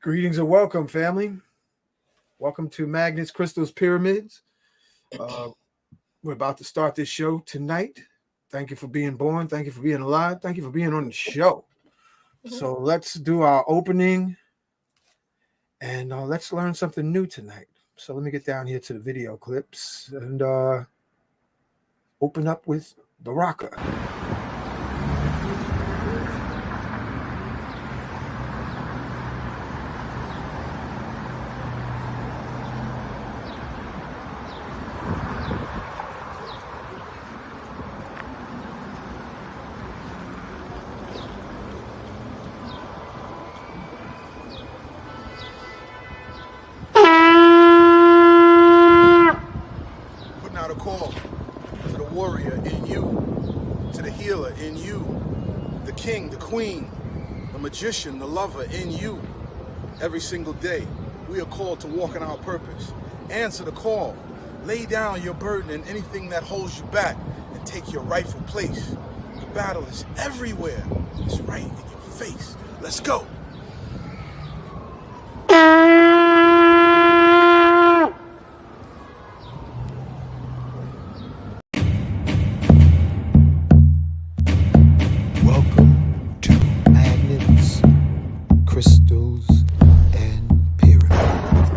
Greetings and welcome, family. Welcome to Magnets, Crystals, Pyramids. Uh, we're about to start this show tonight. Thank you for being born. Thank you for being alive. Thank you for being on the show. So let's do our opening and let's learn something new tonight. So let me get down here to the video clips and open up with Baraka. Putting out a call to the warrior in you, to the healer in you, the king, the queen, the magician, the lover in you. Every single day, we are called to walk in our purpose. Answer the call. Lay down your burden and anything that holds you back and take your rightful place. The battle is everywhere. It's right in your face. Let's go. Welcome to Magnets, Crystals, and Pyramids.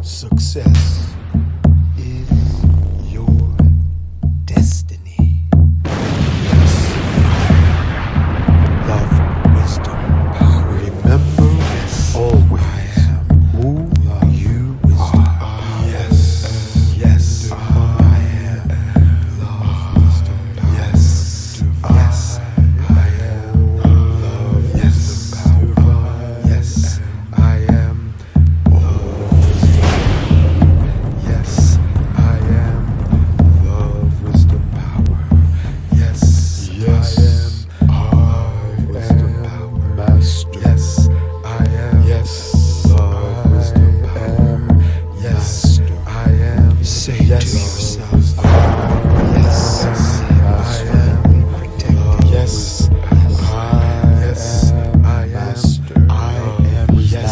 Success is your destiny. Love, wisdom, power. Remember always who you are. Yes, I am. Love, wisdom, power. Yes, I am. Love, yes, power. Yes, I am. Love, yes, I am. Love, wisdom, power. Yes, I am. Love, wisdom, power. Master. Yes, I am. Yes, love, wisdom, power. Yes, I am. Say to yourself. Yes, I am. Protected. Yes, I am. Master. I am. Yes.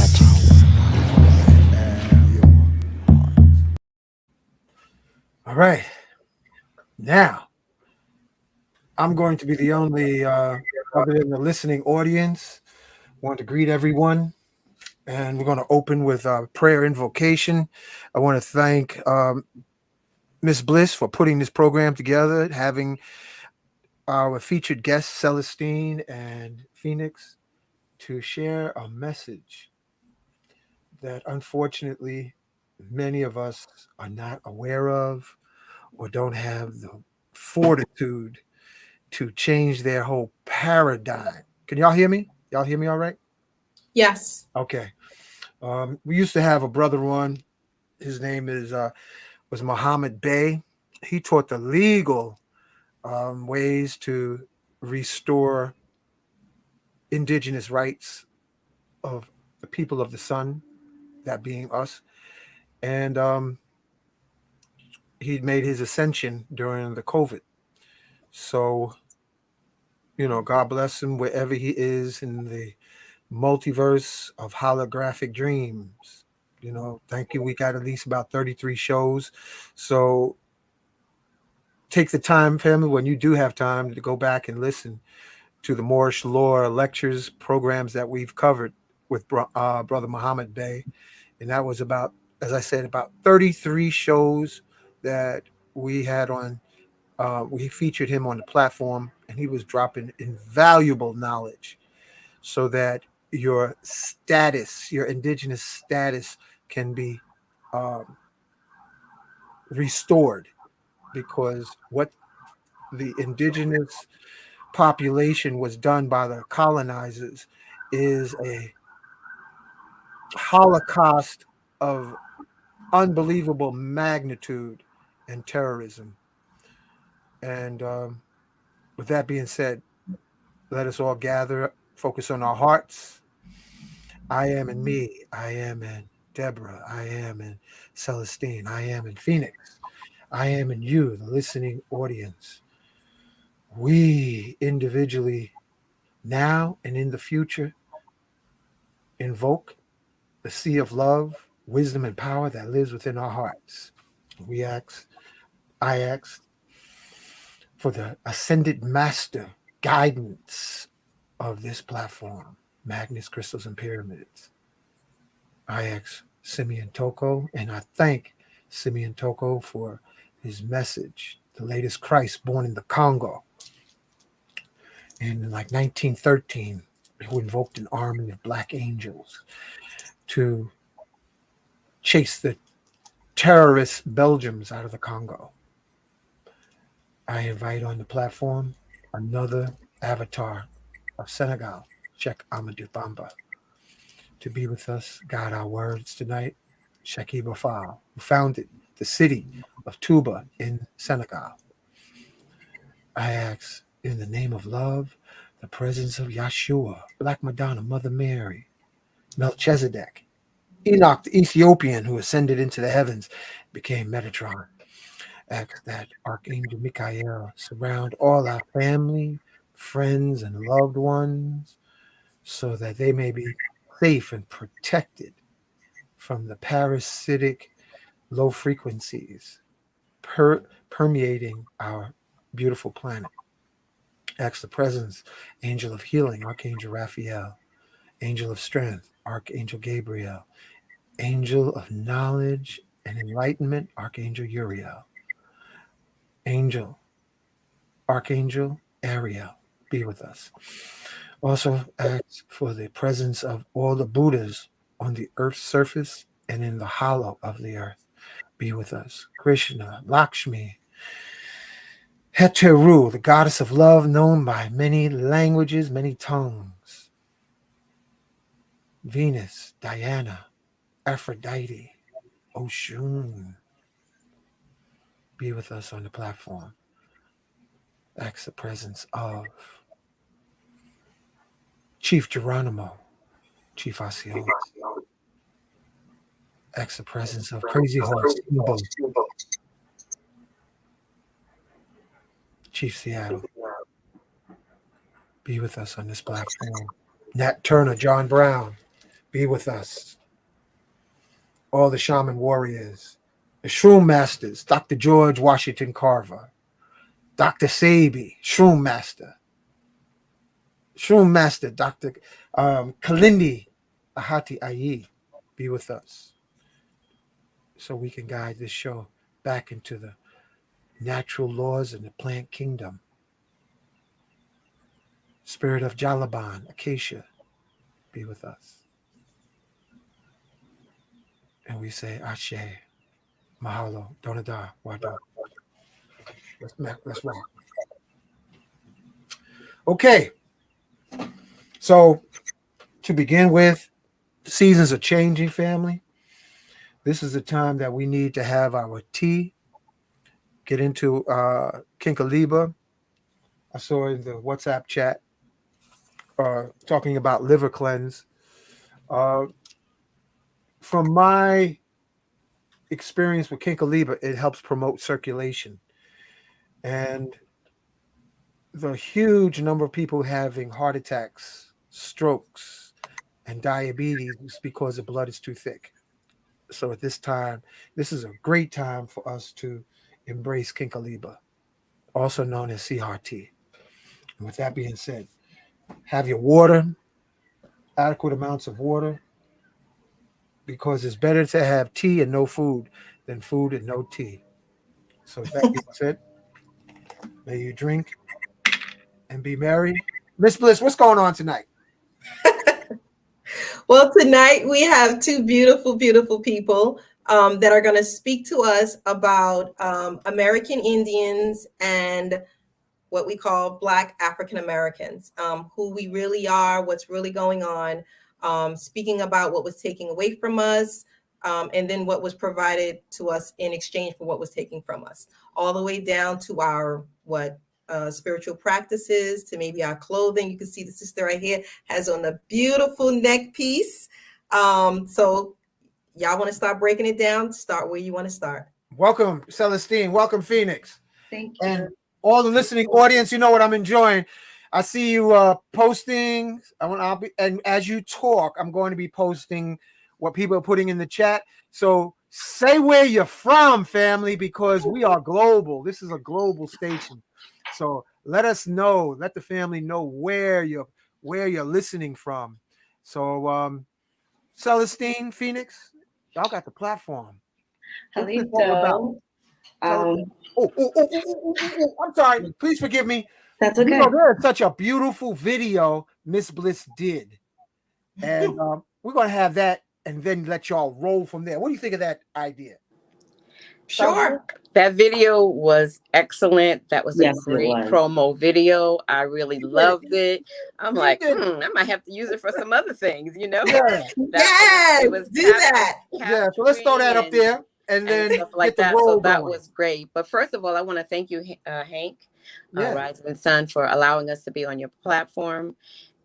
All right. Now, I'm going to be the only, other than the listening audience, want to greet everyone. And we're going to open with prayer invocation. I want to thank Miss Bliss for putting this program together, having our featured guests, Celestine and Phoenix, to share a message that unfortunately many of us are not aware of or don't have the fortitude to change their whole paradigm. Can y'all hear me? Y'all hear me all right? Yes. Okay. We used to have a brother on. His name was Muhammad Bey. He taught the legal ways to restore indigenous rights of the people of the sun, that being us. And he made his ascension during the COVID. So, God bless him wherever he is in the multiverse of holographic dreams. Thank you. We got at least about 33 shows. So take the time, family, when you do have time to go back and listen to the Moorish law lectures, programs that we've covered with Brother Muhammad Bey. And that was about, as I said, about 33 shows that we had on. We featured him on the platform, and he was dropping invaluable knowledge so that your status, your indigenous status, can be um, restored. Because what the indigenous population was done by the colonizers is a holocaust of unbelievable magnitude and terrorism. And with that being said, let us all gather, focus on our hearts. I am in me. I am in Deborah. I am in Celestine. I am in Phoenix. I am in you, the listening audience. We individually, now and in the future, invoke the sea of love, wisdom, and power that lives within our hearts. We ask, I ask for the ascended master guidance of this platform, magnets, crystals, and pyramids. I ask Simeon Toko, and I thank Simeon Toko for his message, the latest Christ born in the Congo in like 1913, who invoked an army of black angels to chase the terrorist Belgians out of the Congo. I invite on the platform another avatar of Senegal, Sheikh Amadou Bamba, to be with us, guide our words tonight. Sheikh Ibafal, who founded the city of Touba in Senegal. I ask in the name of love, the presence of Yeshua, Black Madonna, Mother Mary, Melchizedek, Enoch the Ethiopian who ascended into the heavens, became Metatron. Ask that Archangel Michael surround all our family, friends, and loved ones so that they may be safe and protected from the parasitic low frequencies permeating our beautiful planet. Ask the presence, angel of healing, Archangel Raphael, angel of strength, Archangel Gabriel, angel of knowledge and enlightenment, Archangel Uriel, angel, Archangel Ariel, be with us. Also ask for the presence of all the Buddhas on the earth's surface and in the hollow of the earth. Be with us. Krishna, Lakshmi, Heteru, the goddess of love, known by many languages, many tongues. Venus, Diana, Aphrodite, Oshun, be with us on the platform. Ask the presence of Chief Geronimo, Chief Osceola. Ask the presence of Crazy Horse, Steamboat, Chief Seattle. Be with us on this platform. Nat Turner, John Brown, be with us. All the shaman warriors, the shroom masters, Dr. George Washington Carver, Dr. Sabi, shroom master, Dr. Kalindi Ahati Ayi, be with us so we can guide this show back into the natural laws in the plant kingdom. Spirit of Jalaban, Acacia, be with us. And we say Ashe, Mahalo, Donada, Wado. Let's walk. Okay. So to begin with, the seasons are changing, family. This is the time that we need to have our tea, get into Kinkaliba. I saw in the WhatsApp chat talking about liver cleanse. Uh, from my experience with Kinkaliba, it helps promote circulation. And the huge number of people having heart attacks, strokes, and diabetes is because the blood is too thick. So at this time, this is a great time for us to embrace Kinkaliba, also known as CRT. And with that being said, have your water, adequate amounts of water, because it's better to have tea and no food than food and no tea. So with that being said, may you drink and be merry. Miss Bliss, what's going on tonight? Well, tonight we have two beautiful, beautiful people that are going to speak to us about American Indians and what we call Black African Americans, who we really are, what's really going on, speaking about what was taken away from us, and then what was provided to us in exchange for what was taken from us, all the way down to our spiritual practices, to maybe our clothing. You can see the sister right here has on a beautiful neck piece. So y'all want to start breaking it down? Start where you want to start. Welcome, Celestine. Welcome, Phoenix. Thank you. And all the listening audience, you know what I'm enjoying. I see you posting. I'll be, and as you talk, I'm going to be posting what people are putting in the chat. So say where you're from, family, because we are global. This is a global station. So let us know. Let the family know where you're listening from. So Celestine, Phoenix, y'all got the platform. What's this all about? Halito. Tell us. Um, I'm sorry. Please forgive me. that's You know, okay. there's such a beautiful video Miss Bliss did. And we're going to have that and then let y'all roll from there. What do you think of that idea? Sure. That video was excellent. That was a Yes, it great was. promo video. I really You did it. loved it. I'm You like, did it. I might have to use it for some other things, you know? Yeah. Yes, It was do that. Yeah. So let's throw that up capturing there and and then stuff like get the that. So roll that going. was great. But first of all, I want to thank you, Hank, Yeah. Rising Sun, for allowing us to be on your platform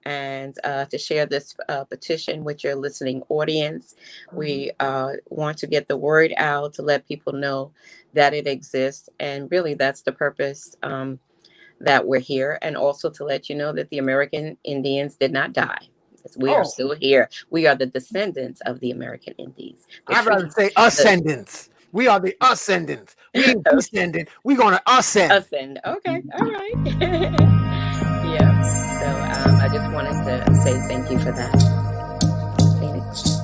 and to share this petition with your listening audience. We want to get the word out to let people know that it exists. And really, that's the purpose that we're here. And also to let you know that the American Indians did not die. We are Oh, still here. We are the descendants of the American Indians. The I'd rather treaty, say the ascendants. We are the ascendants. We ain't descendant. We're going to ascend. ascend. Okay, all right. Yeah. So I just wanted to say thank you for that. Phoenix.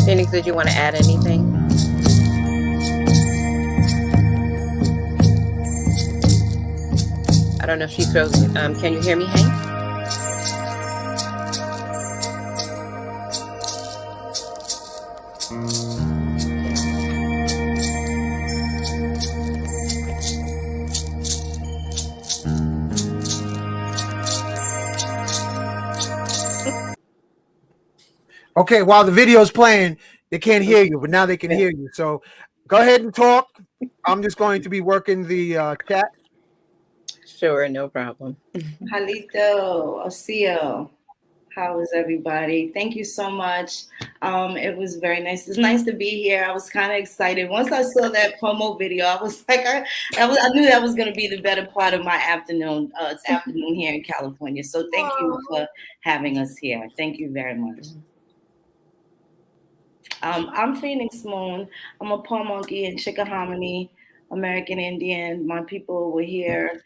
Phoenix, did you want to add anything? I don't know if she's frozen. Can you hear me, Hank? Okay, while the video's playing, they can't hear you, but now they can hear you. So go ahead and talk. I'm just going to be working the chat. Sure, no problem. Halito, Osio. How is everybody? Thank you so much. It was very nice. It's nice to be here. I was kind of excited. Once I saw that promo video, I was like, I knew that was going to be the better part of my afternoon. It's afternoon here in California. So thank you for having us here. Thank you very much. I'm Phoenix Moon. I'm a Paw Monkey and Chickahominy, American Indian. My people were here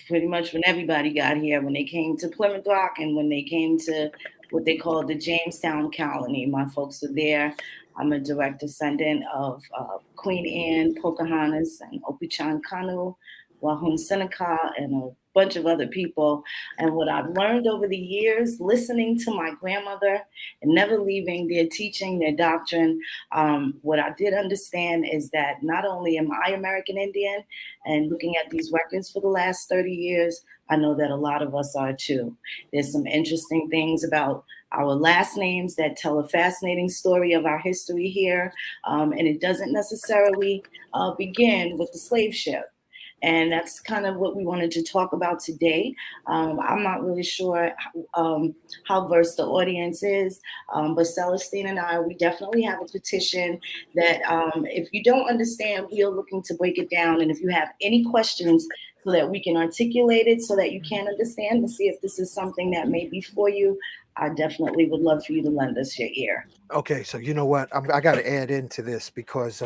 pretty much when everybody got here, when they came to Plymouth Rock and when they came to what they call the Jamestown Colony. My folks were there. I'm a direct descendant of Queen Anne, Pocahontas, and Opichan Kanu, Wahun Seneca, and a bunch of other people. And what I've learned over the years, listening to my grandmother and never leaving their teaching, their doctrine, what I did understand is that not only am I American Indian, and looking at these records for the last 30 years, I know that a lot of us are too. There's some interesting things about our last names that tell a fascinating story of our history here. And it doesn't necessarily begin with the slave ship. And that's kind of what we wanted to talk about today. I'm not really sure how versed the audience is, but Celestine and I, we definitely have a petition that if you don't understand, we are looking to break it down. And if you have any questions so that we can articulate it so that you can understand and see if this is something that may be for you, I definitely would love for you to lend us your ear. Okay, so you know what? I got to add into this because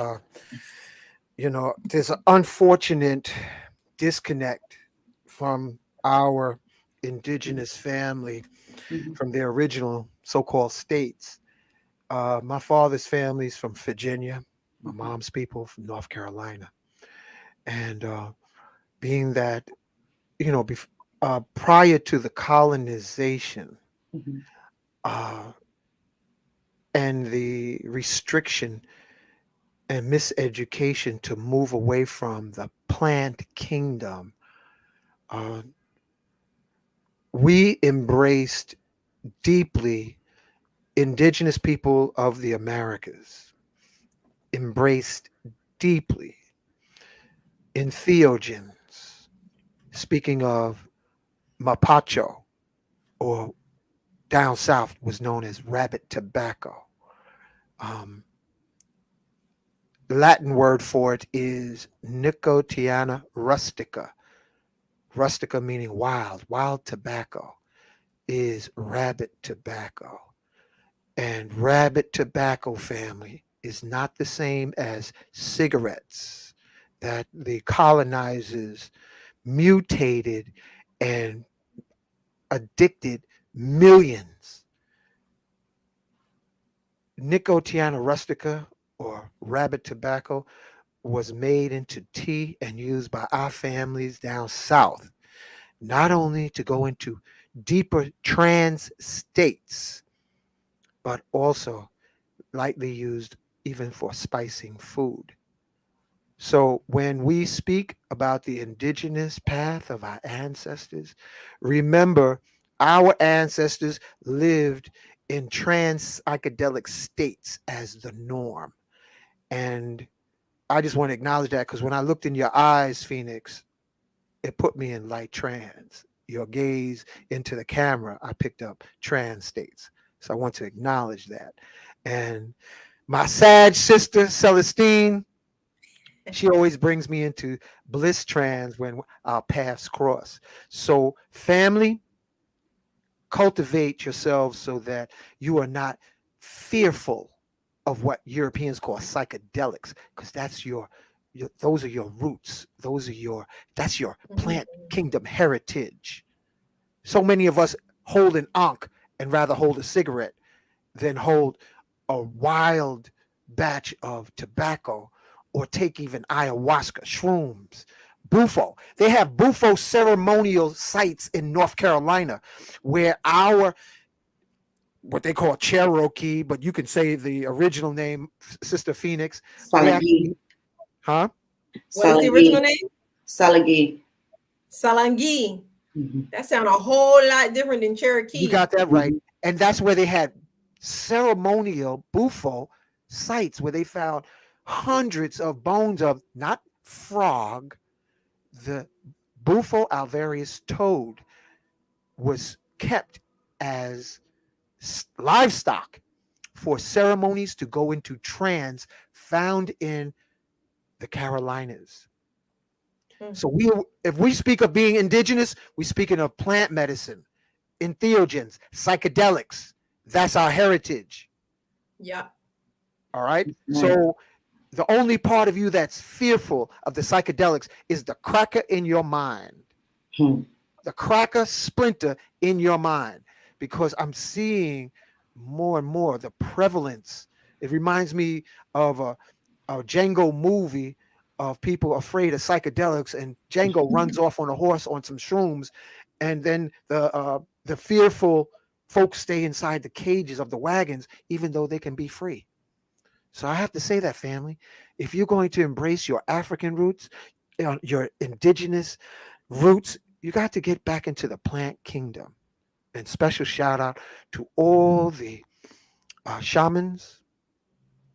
there's an unfortunate disconnect from our indigenous family from their original so-called states. My father's family's from Virginia, my mom's people from North Carolina, and being that prior to the colonization and the restriction and miseducation to move away from the plant kingdom, we embraced deeply indigenous people of the Americas, embraced deeply entheogens, speaking of mapacho or down south was known as rabbit tobacco. Um, the Latin word for it is Nicotiana rustica. Rustica meaning wild. Wild tobacco is rabbit tobacco. And rabbit tobacco, family, is not the same as cigarettes that the colonizers mutated and addicted millions. Nicotiana rustica, or rabbit tobacco, was made into tea and used by our families down south, not only to go into deeper trance states, but also lightly used even for spicing food. So when we speak about the indigenous path of our ancestors, remember our ancestors lived in trans psychedelic states as the norm. And I just want to acknowledge that because when I looked in your eyes, Phoenix, it put me in light trance. Your gaze into the camera, I picked up trance states. So I want to acknowledge that. And my sad sister, Celestine, she always brings me into bliss trance when our paths cross. So, family, cultivate yourselves so that you are not fearful of what Europeans call psychedelics, because that's your those are your roots. That's your plant kingdom heritage. So many of us hold an ankh and rather hold a cigarette than hold a wild batch of tobacco or take even ayahuasca, shrooms, bufo. They have bufo ceremonial sites in North Carolina where our what they call Cherokee, but you can say the original name, Sister Phoenix. They Salagi. actually, huh? What is the original Salagi. name? Salagi. Salangi. Mhm. That sounds a whole lot different than You Cherokee. got that right. Mhm. And that's where they had ceremonial bufo sites where they found hundreds of bones of not frog, the Bufo alvarius toad was kept as livestock for ceremonies to go into trance found in the Carolinas. Hmm. So if we speak of being indigenous, we're speaking of plant medicine, entheogens, psychedelics. That's our heritage. Yeah. All right. Right. So the only part of you that's fearful of the psychedelics is the cracker in your mind, Hmm. the cracker splinter in your mind, because I'm seeing more and more the prevalence. It reminds me of a Django movie of people afraid of psychedelics, and Django runs off on a horse on some shrooms, and then the fearful folks stay inside the cages of the wagons, even though they can be free. So I have to say that, family, if you're going to embrace your African roots, your indigenous roots, you got to get back into the plant kingdom. And special shout out to all the shamans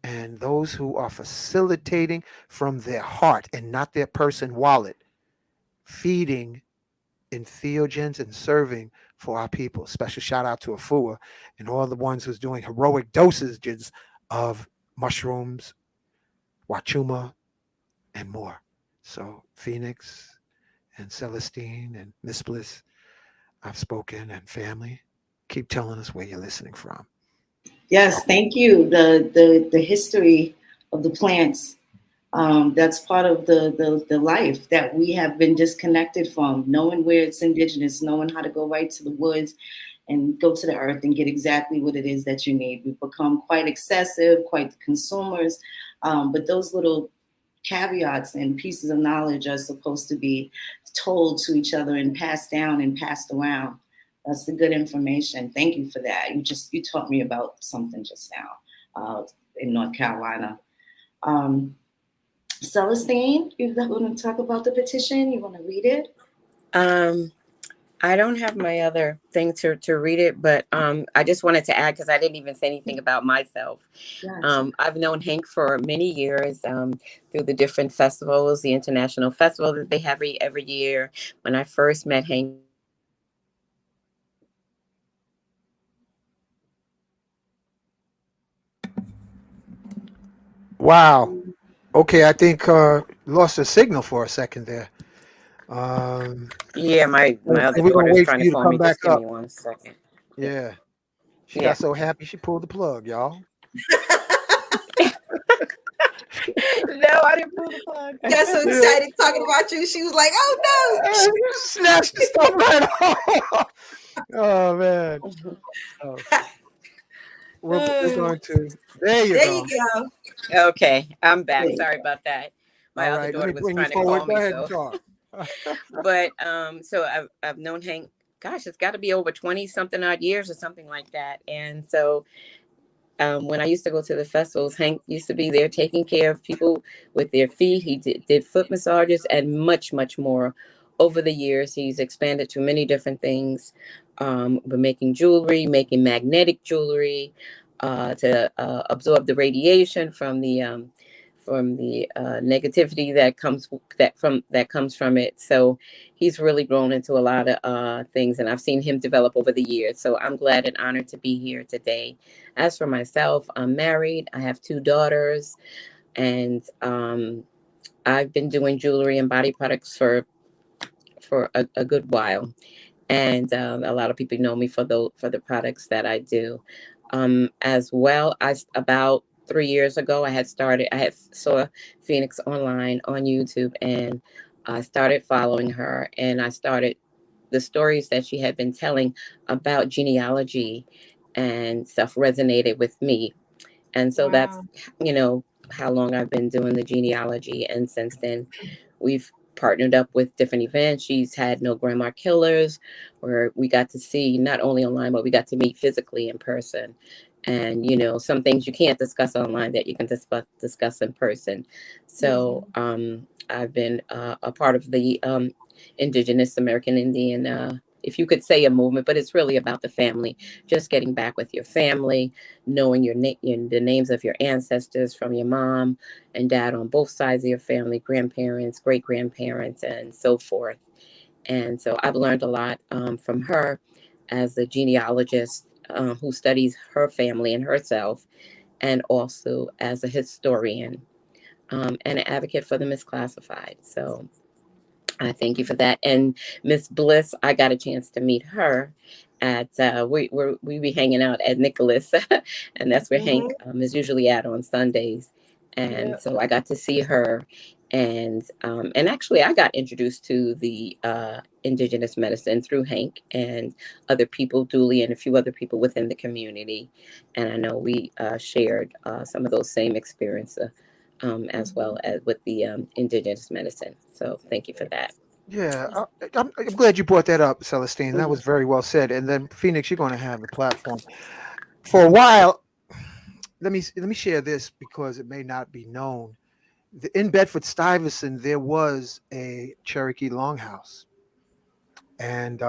and those who are facilitating from their heart and not their person wallet, feeding entheogens and serving for our people. Special shout out to Afua and all the ones who's doing heroic dosages of mushrooms, wachuma, and more. So Phoenix and Celestine and Miss Bliss, I've spoken, and family, keep telling us where you're listening from. Yes, thank you. The history of the plants. That's part of the life that we have been disconnected from. Knowing where it's indigenous, knowing how to go right to the woods and go to the earth and get exactly what it is that you need. We've become quite excessive, quite the consumers. But those little caveats and pieces of knowledge are supposed to be told to each other and passed down and passed around. That's the good information. Thank you for that. You taught me about something just now in North Carolina. Celestine, you want to talk about the petition? You want to read it? Um, I don't have my other thing to read it, but I just wanted to add, because I didn't even say anything about myself. Yes. I've known Hank for many years through the different festivals, the international festival that they have every year. When I first met Hank, Wow. Okay, I think lost a signal for a second there. Um, Yeah, my I other think we're gonna daughter is wait for trying to you to call come me. back Just give up. me 1 second. Yeah, she Yeah. got so happy she pulled the plug, y'all. No, I didn't pull the plug. Got so Yeah, excited talking about you. She was like, "Oh no!" you snatched the stuff right off. Oh man. Oh, we're Uh, going to. There you there you go. go. Okay, I'm back. There you Sorry go. about that. My All other right, let daughter me was bring you trying to forward. call Go me, ahead and so talk. but so I've known Hank. Gosh, it's got to be over 20 something odd years or something like that. And so when I used to go to the festivals, Hank used to be there taking care of people with their feet. He did foot massages and much, much more. Over the years, he's expanded to many different things. But making jewelry, making magnetic jewelry to absorb the radiation from the negativity that comes from it. So he's really grown into a lot of things, and I've seen him develop over the years. So I'm glad and honored to be here today. As for myself, I'm married. I have 2 daughters, and I've been doing jewelry and body products for a good while. And a lot of people know me for the products that I do. As well, about 3 years ago, I had saw Phoenix online on YouTube, and I started following her, and I started the stories that she had been telling about genealogy and stuff resonated with me. And so that's, Wow. you know, how long I've been doing the genealogy. And since then, we've partnered up with different events. She's had No Grandma Killers, where we got to see not only online, but we got to meet physically in person. And, some things you can't discuss online that you can discuss in person. So Mhm. I've been a part of the Indigenous American Indian, if you could say a movement, but it's really about the family, just getting back with your family, knowing the names of your ancestors from your mom and dad on both sides of your family, grandparents, great grandparents, and so forth. And so I've learned a lot from her as a genealogist who studies her family and herself, and also as a historian and an advocate for the misclassified. So I thank you for that. And Miss Bliss, I got a chance to meet her at we be hanging out at Nicholas, and that's where Hank Mhm. is usually at on Sundays. And Yeah. so I got to see her, and actually I got introduced to the indigenous medicine through Hank and other people, Dooley, and a few other people within the community. And I know we shared some of those same experiences as well Mhm. as with the indigenous medicine. So thank you for that. Yeah, I'm glad you brought that up, Celestine. That Mhm. was very well said. And then Phoenix, you're going to have the platform for a while. Let me share this because it may not be known. In Bedford Stuyvesant, there was a Cherokee Longhouse, and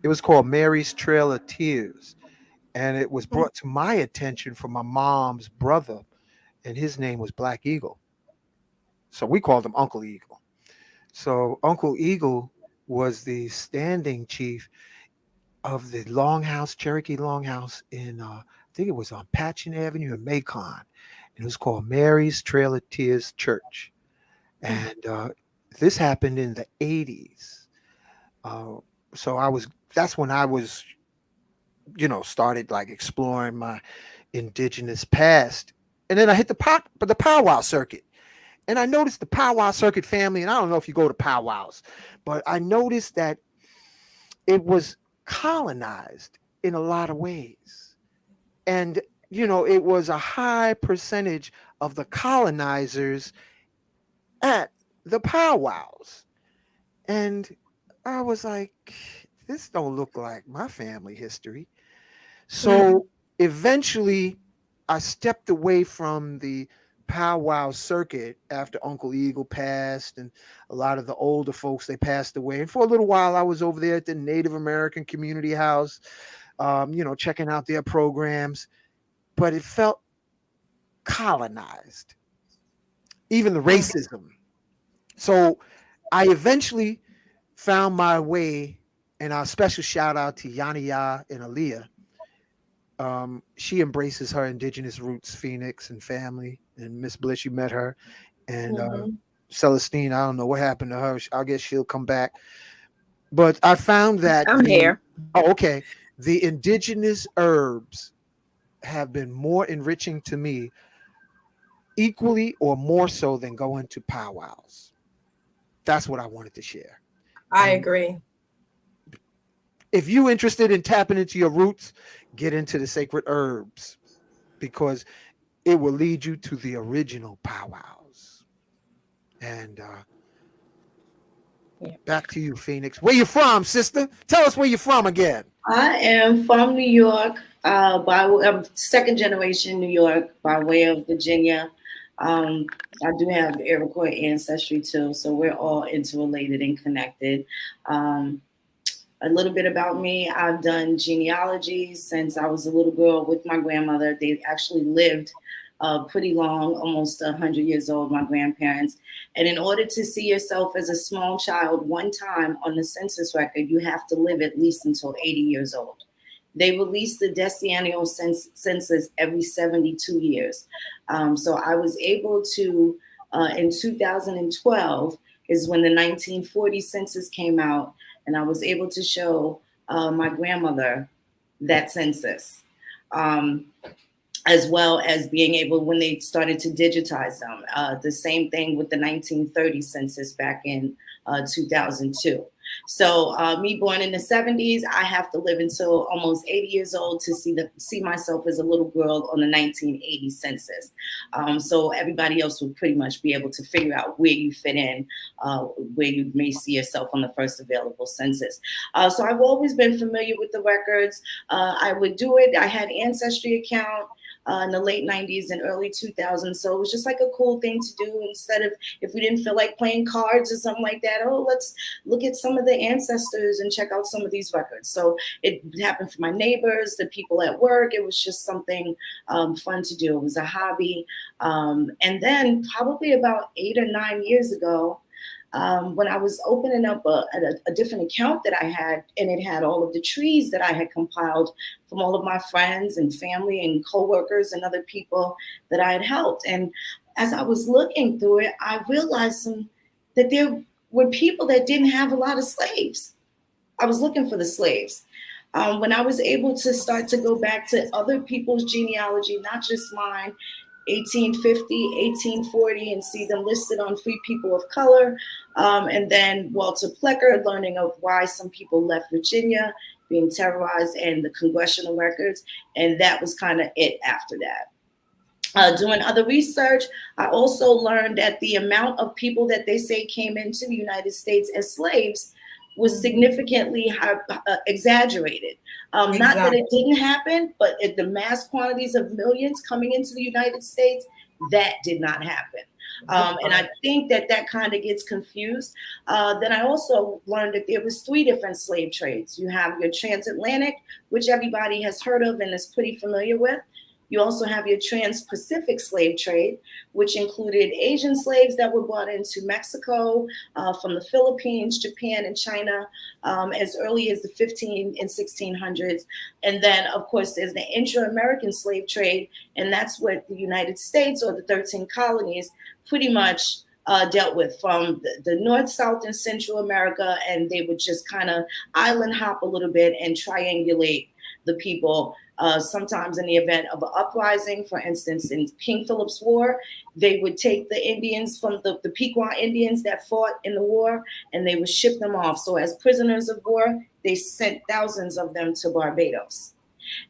it was called Mary's Trail of Tears. And it was brought to my attention from my mom's brother, and his name was Black Eagle. So we called him Uncle Eagle. So Uncle Eagle was the standing chief of the Longhouse, Cherokee Longhouse in, I think it was on Patchen Avenue in Macon. And it was called Mary's Trail of Tears Church. And this happened in the 80s. Uh, so that's when I was, started like exploring my indigenous past. And then I hit the powwow circuit. And I noticed the powwow circuit family, and I don't know if you go to powwows, but I noticed that it was colonized in a lot of ways. And, it was a high percentage of the colonizers at the powwows. And I was like, this don't look like my family history. Mhm. So eventually, I stepped away from the powwow circuit after Uncle Eagle passed, and a lot of the older folks they passed away. And for a little while, I was over there at the Native American Community House, checking out their programs. But it felt colonized, even the Mhm. racism. So I eventually found my way, and our special shout out to Yaniya and Aaliyah. She embraces her indigenous roots, Phoenix and family. And Miss Bliss, you met her. And Mhm. Celestine, I don't know what happened to her. I guess she'll come back. But I found that I'm here. oh, okay, the indigenous herbs have been more enriching to me, equally or more so than going to powwows. That's what I wanted to share. I And agree. if you're interested in tapping into your roots, get into the sacred herbs because it will lead you to the original powwows. And Yeah. back to you, Phoenix. Where you from, sister? Tell us where you're from again. I am from New York. I'm second generation New York by way of Virginia. Um, I do have Iroquois ancestry too, so we're all interrelated and connected. Um, a little bit about me. I've done genealogy since I was a little girl with my grandmother. They actually lived pretty long, almost 100 years old, my grandparents. And in order to see yourself as a small child one time on the census record, you have to live at least until 80 years old. They release the decennial census every 72 years. So I was able to, in 2012, is when the 1940 census came out, and I was able to show my grandmother that census. Um, as well as being able when they started to digitize them. The same thing with the 1930 census back in 2002. So me born in the 70s, I have to live until almost 80 years old to see myself as a little girl on the 1980 census. So everybody else would pretty much be able to figure out where you fit in, where you may see yourself on the first available census. So I've always been familiar with the records. I would do it. I had Ancestry account in the late 90s and early 2000s. So it was just like a cool thing to do instead of if we didn't feel like playing cards or something like that. Oh, let's look at some of the ancestors and check out some of these records. So it happened for my neighbors, the people at work. It was just something fun to do. It was a hobby. And then probably about 8 or 9 years ago, when I was opening up a different account that I had, and it had all of the trees that I had compiled from all of my friends and family and coworkers and other people that I had helped. And as I was looking through it, I realized that there were people that didn't have a lot of slaves. I was looking for the slaves. When I was able to start to go back to other people's genealogy, not just mine, 1850, 1840, and see them listed on Free People of Color. And then Walter Plecker, learning of why some people left Virginia, being terrorized, and the congressional records. And that was kind of it after that. Doing other research, I also learned that the amount of people that they say came into the United States as slaves was significantly exaggerated. Not that Exactly. it didn't happen, but the mass quantities of millions coming into the United States, that did not happen. And I think that kind of gets confused. Then I also learned that there was three different slave trades. You have your transatlantic, which everybody has heard of and is pretty familiar with. You also have your trans-Pacific slave trade, which included Asian slaves that were brought into Mexico from the Philippines, Japan, and China as early as the 15 and 1600s. And then, of course, there's the intra-American slave trade, and that's what the United States or the 13 colonies pretty much dealt with from the North, South, and Central America. And they would just kind of island hop a little bit and triangulate the people. Sometimes in the event of an uprising, for instance, in King Philip's War, they would take the Indians from the Pequot Indians that fought in the war, and they would ship them off. So as prisoners of war, they sent thousands of them to Barbados.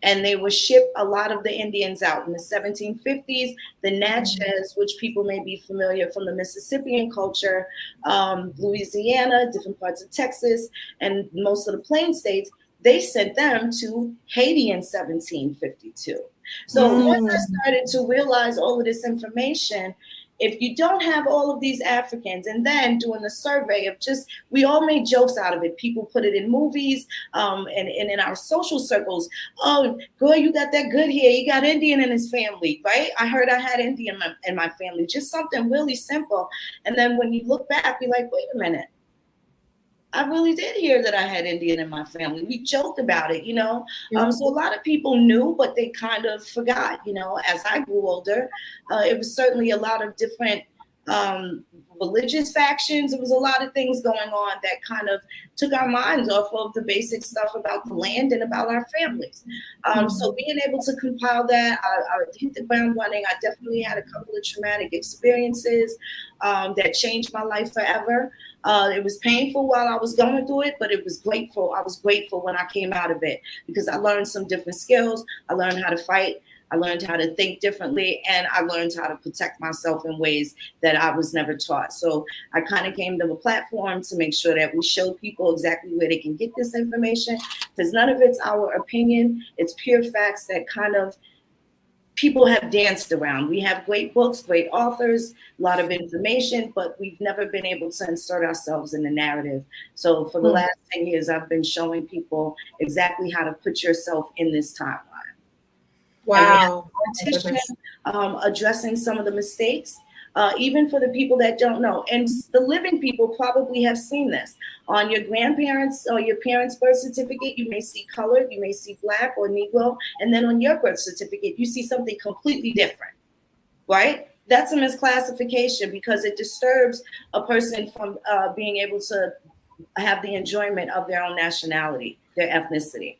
And they would ship a lot of the Indians out. In the 1750s, the Natchez, which people may be familiar from the Mississippian culture, Louisiana, different parts of Texas, and most of the Plain states, they sent them to Haiti in 1752. So once I started to realize all of this information, if you don't have all of these Africans, and then doing the survey of just, we all made jokes out of it. People put it in movies and in our social circles. Oh, girl, you got that good hair. You got Indian in his family, right? I heard I had Indian in my family. Just something really simple. And then when you look back, you're like, wait a minute. I really did hear that I had Indian in my family. We joked about it, you know. So a lot of people knew, but they kind of forgot, you know. As I grew older, it was certainly a lot of different um, religious factions. It was a lot of things going on that kind of took our minds off of the basic stuff about the land and about our families. So being able to compile that, I hit the ground running. I definitely had a couple of traumatic experiences that changed my life forever. It was painful while I was going through it, but it was grateful. I was grateful when I came out of it because I learned some different skills. I learned how to fight. I learned how to think differently, and I learned how to protect myself in ways that I was never taught. So I kind of came to a platform to make sure that we show people exactly where they can get this information, because none of it's our opinion. It's pure facts that kind of people have danced around. We have great books, great authors, a lot of information, but we've never been able to insert ourselves in the narrative. So for the last 10 years, I've been showing people exactly how to put yourself in this timeline. Wow. And we have a petition addressing some of the mistakes, even for the people that don't know. And the living people probably have seen this. On your grandparents or your parents' birth certificate, you may see colored, you may see Black or Negro. And then on your birth certificate, you see something completely different, right? That's a misclassification because it disturbs a person from being able to have the enjoyment of their own nationality, their ethnicity,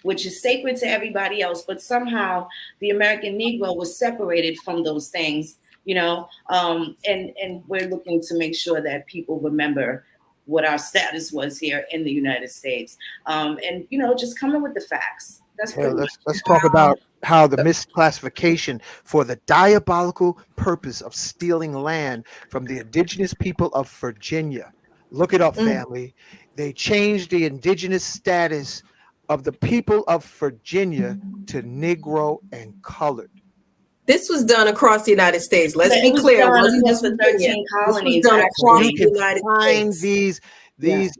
which is sacred to everybody else. But somehow the American Negro was separated from those things, you know, and we're looking to make sure that people remember what our status was here in the United States. And, you know, just coming with the facts. That's pretty much. Let's talk about how the misclassification for the diabolical purpose of stealing land from the indigenous people of Virginia. Look it up, family. They changed the indigenous status of the people of Virginia to Negro and colored. This was done across the United States. Let's It be was clear. It done wasn't across just the Virginia. 13 This was colonies, done across You the can United find States. these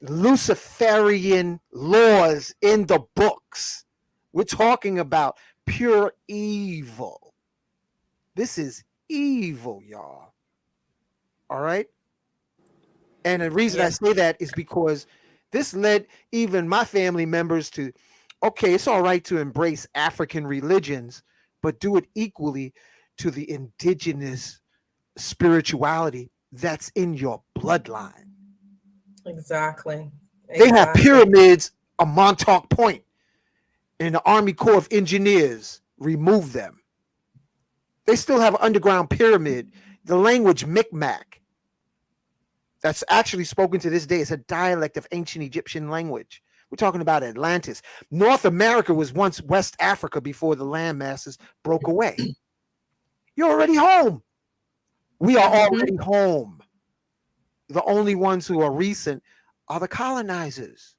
Luciferian laws in the books. We're talking about pure evil. This is evil, y'all. All right. And the reason I say that is because this led even my family members to, okay, it's all right to embrace African religions, but do it equally to the indigenous spirituality that's in your bloodline. Exactly. They have pyramids on Montauk Point, and the Army Corps of Engineers removed them. They still have an underground pyramid. The language Mi'kmaq that's actually spoken to this day is a dialect of ancient Egyptian language. We're talking about Atlantis. North America was once West Africa before the land masses broke away. You're already home. We are already home. The only ones who are recent are the colonizers.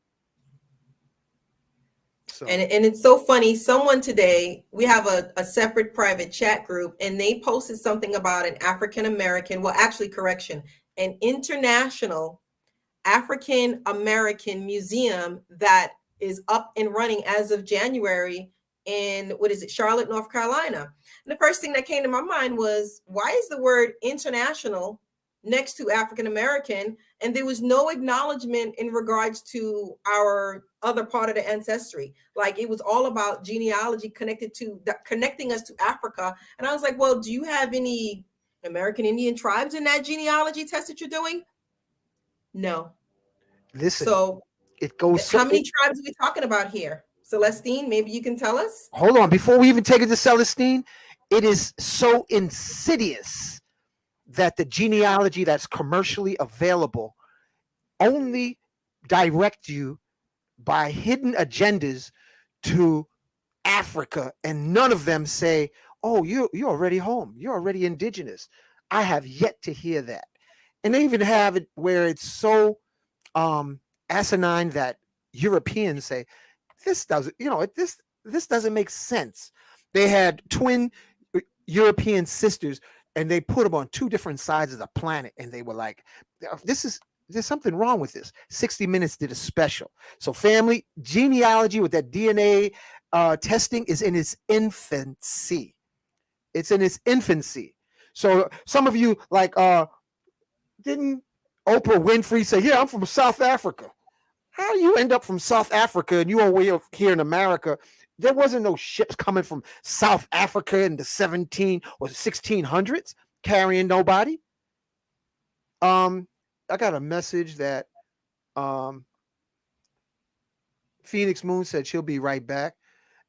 So. And it's so funny. Someone today, we have a separate private chat group, and they posted something about an African American, well, actually, correction, an international African American museum that is up and running as of January in, what is it, Charlotte, North Carolina. And the first thing that came to my mind was, why is the word international next to African American? And there was no acknowledgement in regards to our other part of the ancestry. Like, it was all about genealogy connecting us to Africa. And I was like, well, do you have any American Indian tribes in that genealogy test that you're doing? No. Listen, so it goes. How many tribes are we talking about here? Celestine, maybe you can tell us. Hold on, before we even take it to Celestine, it is so insidious that the genealogy that's commercially available only direct you by hidden agendas to Africa, and none of them say, "Oh, you're already home. You're already indigenous." I have yet to hear that, and they even have it where it's so asinine that Europeans say, "This doesn't, this doesn't make sense." They had twin European sisters, and they put them on two different sides of the planet, and they were like, there's something wrong with this. 60 Minutes did a special. So family genealogy with that DNA testing is in its infancy. It's in its infancy. So some of you like Oprah Winfrey say, "Yeah, I'm from South Africa." How you end up from South Africa and you over here in America? There wasn't no ships coming from South Africa in the 17 or 1600s carrying nobody. I got a message that um Phoenix Moon said she'll be right back.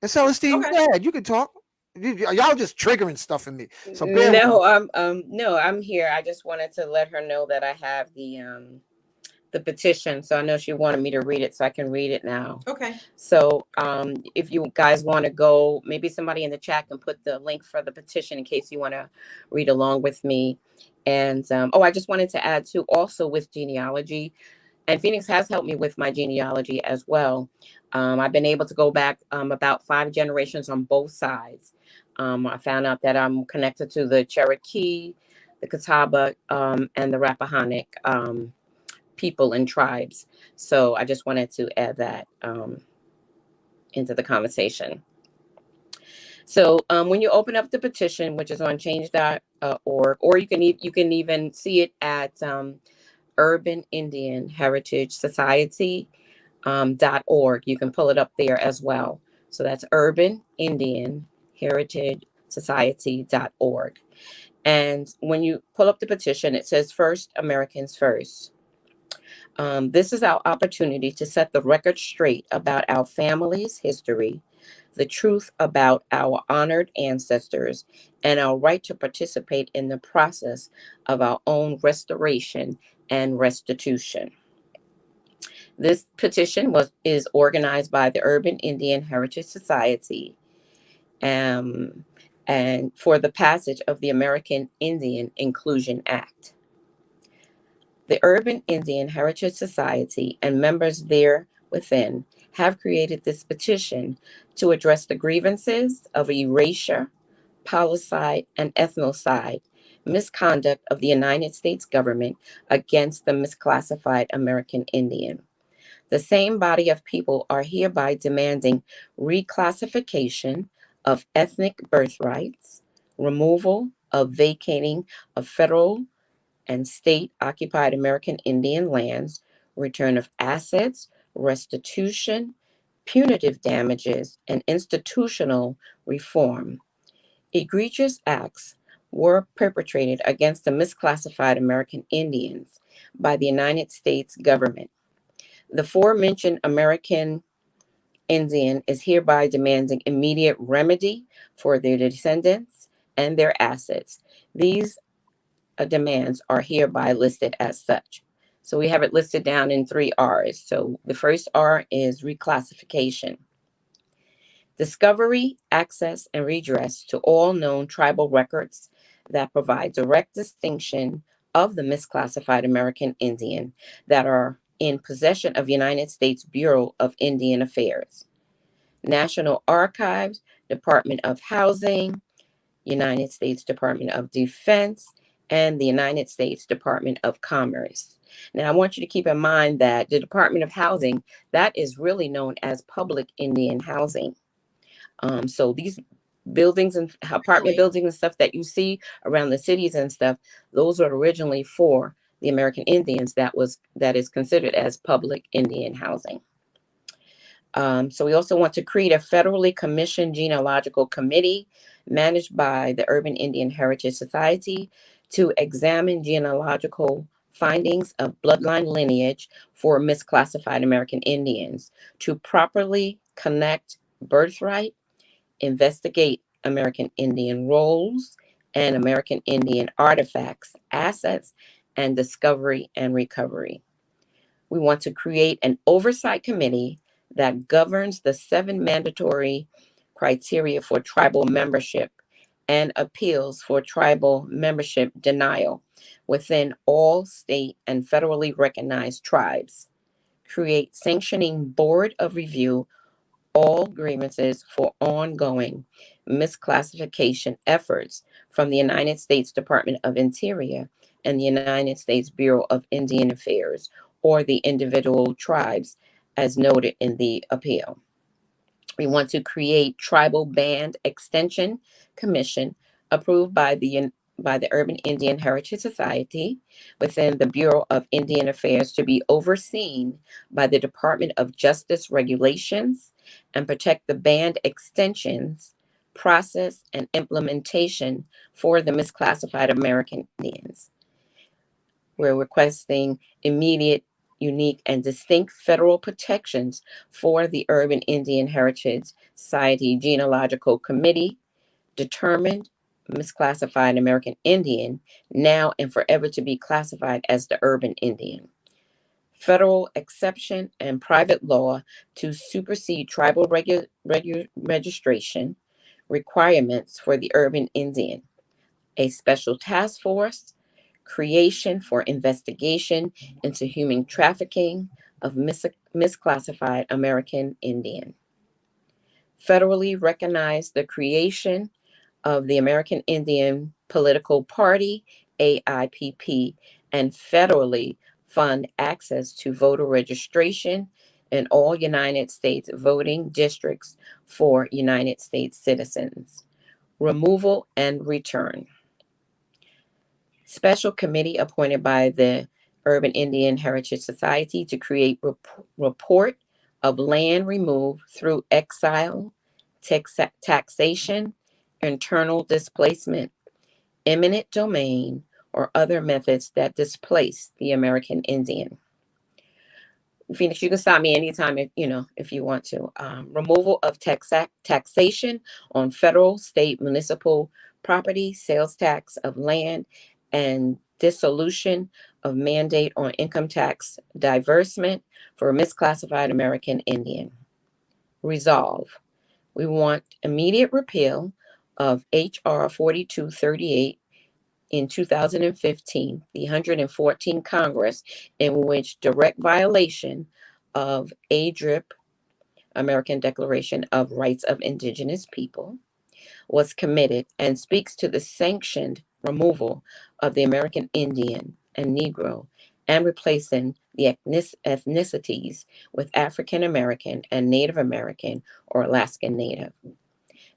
And Celestine, Okay. yeah, you can talk. Y'all just triggering stuff in me. So bear with me. No, no, I'm here. I just wanted to let her know that I have the petition. So I know she wanted me to read it, so I can read it now. Okay. So if you guys want to go, maybe somebody in the chat can put the link for the petition in case you want to read along with me. And I just wanted to add too, also with genealogy, and Phoenix has helped me with my genealogy as well. I've been able to go back about 5 generations on both sides. I found out that I'm connected to the Cherokee, the Catawba, and the Rappahannock people and tribes. So I just wanted to add that into the conversation. So when you open up the petition, which is on change.org, or you can even see it at Urban Indian Heritage Society .org. You can pull it up there as well. So that's Urban Indian Heritage Society.org. And when you pull up the petition, it says First Americans First. This is our opportunity to set the record straight about our family's history, the truth about our honored ancestors, and our right to participate in the process of our own restoration and restitution. This petition is organized by the Urban Indian Heritage Society, um, and for the passage of the American Indian Inclusion Act. The Urban Indian Heritage Society and members there within have created this petition to address the grievances of erasure, policide, and ethnocide misconduct of the United States government against the misclassified American Indian. The same body of people are hereby demanding reclassification of ethnic birthrights, removal of vacating of federal and state occupied American Indian lands, return of assets, restitution, punitive damages, and institutional reform. Egregious acts were perpetrated against the misclassified American Indians by the United States government. The aforementioned American Indian is hereby demanding immediate remedy for their descendants and their assets. These demands are hereby listed as such. So we have it listed down in 3 R's. So the first R is reclassification. Discovery, access, and redress to all known tribal records that provide direct distinction of the misclassified American Indian that are in possession of United States Bureau of Indian Affairs, National Archives, Department of Housing, United States Department of Defense, and the United States Department of Commerce. Now, I want you to keep in mind that the Department of Housing, that is really known as public Indian housing. So these buildings and apartment buildings and stuff that you see around the cities and stuff, those are originally for the American Indians. That is considered as public Indian housing. So we also want to create a federally commissioned genealogical committee managed by the Urban Indian Heritage Society to examine genealogical findings of bloodline lineage for misclassified American Indians, to properly connect birthright, investigate American Indian roles and American Indian artifacts, assets, and discovery and recovery. We want to create an oversight committee that governs the 7 mandatory criteria for tribal membership and appeals for tribal membership denial within all state and federally recognized tribes. Create sanctioning board of review all grievances for ongoing misclassification efforts from the United States Department of Interior and the United States Bureau of Indian Affairs or the individual tribes as noted in the appeal. We want to create tribal band extension commission approved by by the Urban Indian Heritage Society within the Bureau of Indian Affairs to be overseen by the Department of Justice Regulations and protect the band extensions, process, and implementation for the misclassified American Indians. We're requesting immediate, unique, and distinct federal protections for the Urban Indian Heritage Society Genealogical Committee, determined misclassified American Indian, now and forever to be classified as the Urban Indian. Federal exception and private law to supersede tribal registration requirements for the Urban Indian. A special task force creation for investigation into human trafficking of misclassified American Indian. Federally recognize the creation of the American Indian Political Party, AIPP, and federally fund access to voter registration in all United States voting districts for United States citizens. Removal and return. Special committee appointed by the Urban Indian Heritage Society to create report of land removed through exile, taxation, internal displacement, eminent domain, or other methods that displace the American Indian. Phoenix, you can stop me anytime if you want to. Removal of taxation on federal, state, municipal property, sales tax of land, and dissolution of mandate on income tax diversement for misclassified American Indian. Resolve. We want immediate repeal of H.R. 4238 in 2015, the 114th Congress, in which direct violation of ADRIP, American Declaration of Rights of Indigenous People, was committed and speaks to the sanctioned removal of the American Indian and Negro and replacing the ethnicities with African American and Native American or Alaskan Native.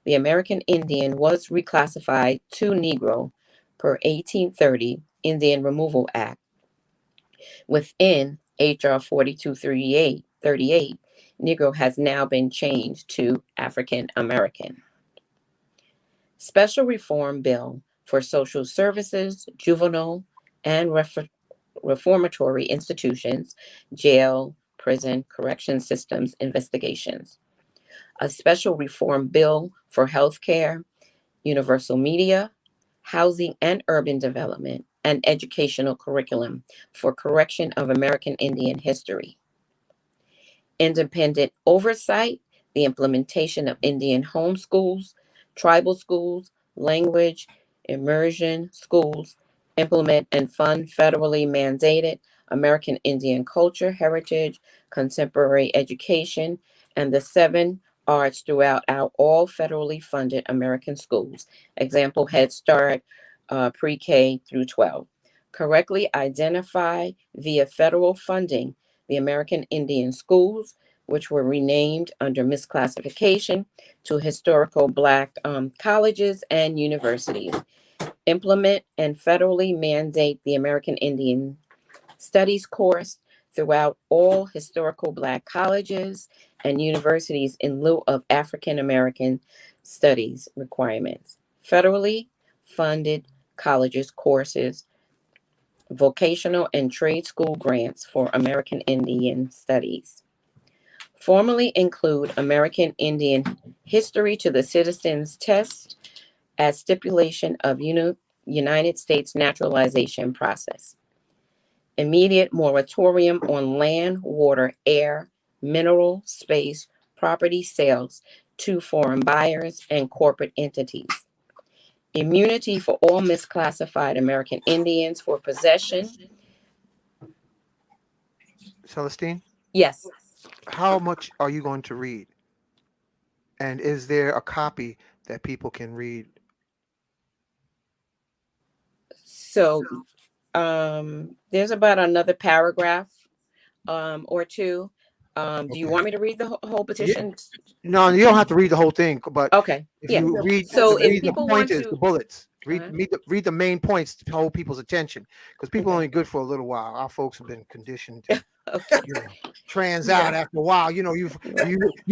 The American Indian was reclassified to Negro per 1830 Indian Removal Act. Within H.R. 4238, Negro has now been changed to African American. Special Reform Bill for Social Services, Juvenile, and Reformatory Institutions, Jail, Prison, Correction Systems Investigations. A special reform bill for healthcare, universal media, housing and urban development, and educational curriculum for correction of American Indian history. Independent oversight, the implementation of Indian home schools, tribal schools, language, immersion schools, implement and fund federally mandated American Indian culture, heritage, contemporary education, and the 7 arts throughout our all federally funded American schools. Example, Head Start, pre-K through 12. Correctly identify via federal funding the American Indian schools, which were renamed under misclassification to historical Black colleges and universities. Implement and federally mandate the American Indian Studies course throughout all historical Black colleges and universities in lieu of African American studies requirements. Federally funded colleges courses, vocational and trade school grants for American Indian studies. Formally include American Indian history to the citizens test as stipulation of United States naturalization process. Immediate moratorium on land, water, air, mineral, space, property sales to foreign buyers and corporate entities. Immunity for all misclassified American Indians for possession. Celestine, Yes. how much are you going to read? And is there a copy that people can read? So there's about another paragraph or two. Do you want me to read the whole Yeah. petition? No, you don't have to read the whole thing, but Okay. if Yeah. you So if read the people want pointers, to, the bullets, uh read the main points to hold people's attention, because people okay. only good for a little while. Our folks have been conditioned to, Okay. you know, trans Yeah. out after a while. You know, you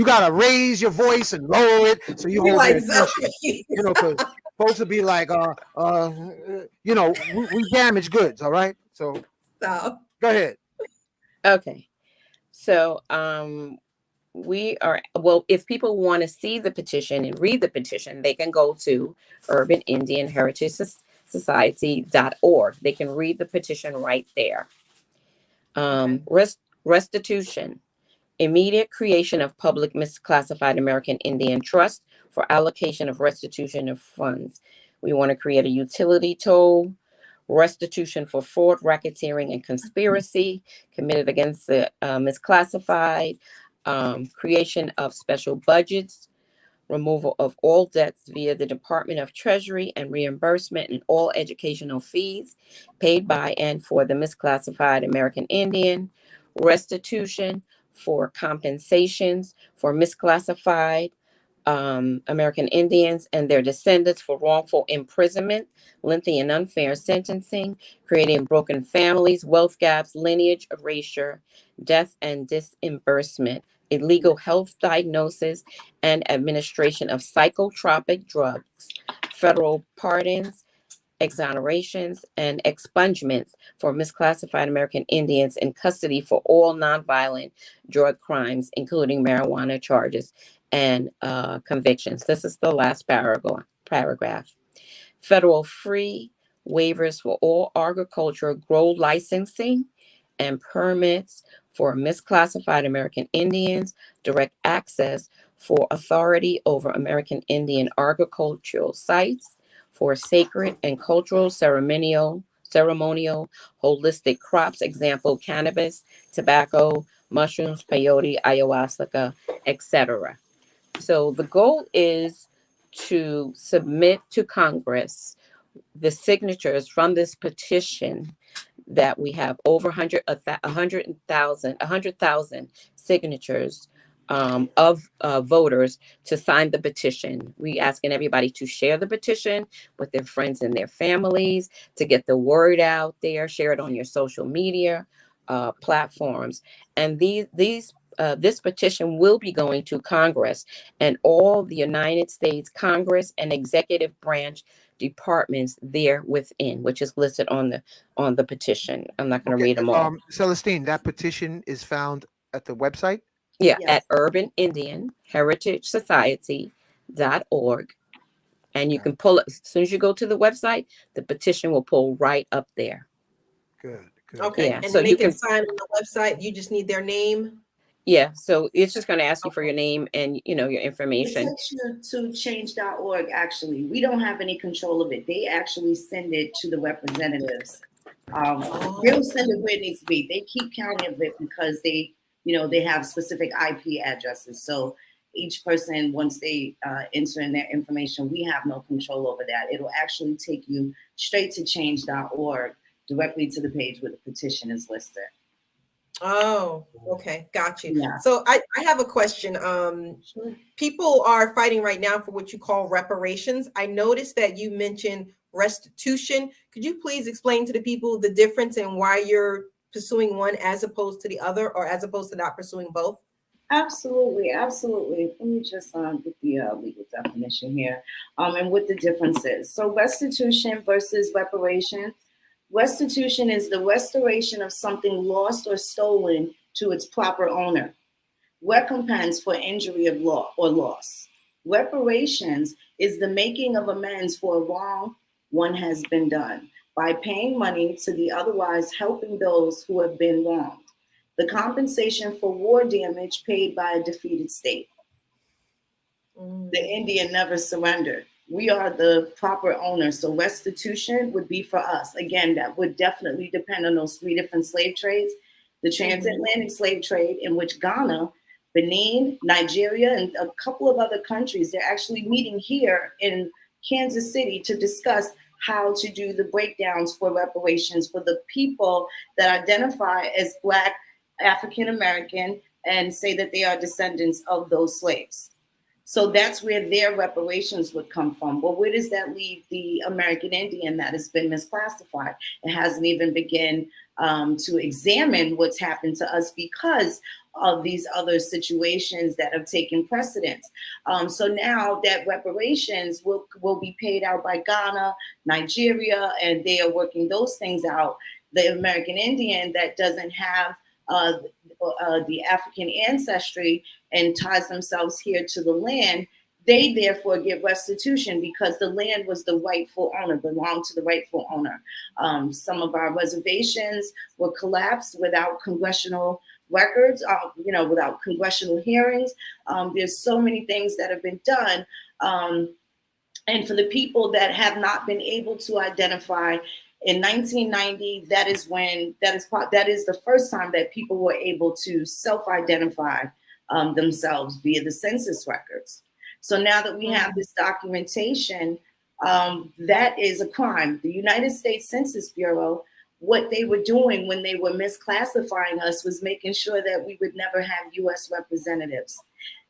gotta raise your voice and lower it so you You're hold their like attention. Zoe. You know, because folks will be like, you know, we damage goods. All right, so So, go ahead. Okay. So we are, well, if people want to see the petition and read the petition, they can go to Urban Indian Heritage Society.org. They can read the petition right there. okay. Restitution. Immediate creation of public misclassified American Indian trust for allocation of restitution of funds. We want to create a utility toll, restitution for fraud, racketeering, and conspiracy committed against the misclassified, creation of special budgets, removal of all debts via the Department of Treasury, and reimbursement in all educational fees paid by and for the misclassified American Indian, restitution for compensations for misclassified American Indians and their descendants for wrongful imprisonment, lengthy and unfair sentencing, creating broken families, wealth gaps, lineage erasure, death and disbursement, illegal health diagnosis and administration of psychotropic drugs, federal pardons, exonerations, and expungements for misclassified American Indians in custody for all nonviolent drug crimes, including marijuana charges and convictions. This is the last paragraph. Federal free waivers for all agricultural grow licensing and permits for misclassified American Indians, direct access for authority over American Indian agricultural sites, for sacred and cultural ceremonial holistic crops, example cannabis, tobacco, mushrooms, peyote, ayahuasca, etc. So the goal is to submit to Congress the signatures from this petition that we have over 100,000 signatures of voters to sign the petition. We asking everybody to share the petition with their friends and their families, to get the word out there, share it on your social media platforms. And this petition will be going to Congress and all the United States Congress and executive branch departments there within, which is listed on the petition. I'm not going to Okay, read them all. Celestine, that petition is found at the website. Yeah, Yes. at Urban Indian Heritage Society.org. And you Okay. can pull it as soon as you go to the website, the petition will pull right up there. Good. Okay. Yeah, And so then they you can can, sign on the website. You just need their name. yeah, so it's just going to ask you for Okay. your name and, your It information. takes you to change.org, actually. We don't have any control of it. They actually send it to the representatives. They don't send it where it needs to be. They keep count of it because they have specific IP addresses. So each person, once they enter in their information, we have no control over that. It'll actually take you straight to change.org, directly to the page where the petition is listed. Oh, okay. Got you. Yeah. So I have a question. Sure. People are fighting right now for what you call reparations. I noticed that you mentioned restitution. Could you please explain to the people the difference and why you're pursuing one as opposed to the other, or as opposed to not pursuing both? Absolutely. Let me just get the legal definition here, and what the difference is. So restitution versus reparation. Restitution is the restoration of something lost or stolen to its proper owner. Recompense for injury of law or loss. Reparations is the making of amends for a wrong one has been done by paying money to the otherwise helping those who have been wronged. The compensation for war damage paid by a defeated state. The Indian never surrendered. We are the proper owners. So restitution would be for us. Again, that would definitely depend on those three different slave trades. The transatlantic slave trade, in which Ghana, Benin, Nigeria, and a couple of other countries, they're actually meeting here in Kansas City to discuss how to do the breakdowns for reparations for the people that identify as Black, African American, and say that they are descendants of those slaves. So that's where their reparations would come from. Well, where does that leave the American Indian that has been misclassified? It hasn't even begun to examine what's happened to us because of these other situations that have taken precedence. So now that reparations will be paid out by Ghana, Nigeria, and they are working those things out. The American Indian that doesn't have the African ancestry and ties themselves here to the land, they therefore get restitution because the land was the rightful owner, belonged to the rightful owner. Some of our reservations were collapsed without congressional records, without congressional hearings. There's so many things that have been done. And for the people that have not been able to identify, in 1990, that is the first time that people were able to self-identify themselves via the census records. So now that we have this documentation, that is a crime. The United States Census Bureau, what they were doing when they were misclassifying us was making sure that we would never have U.S. representatives.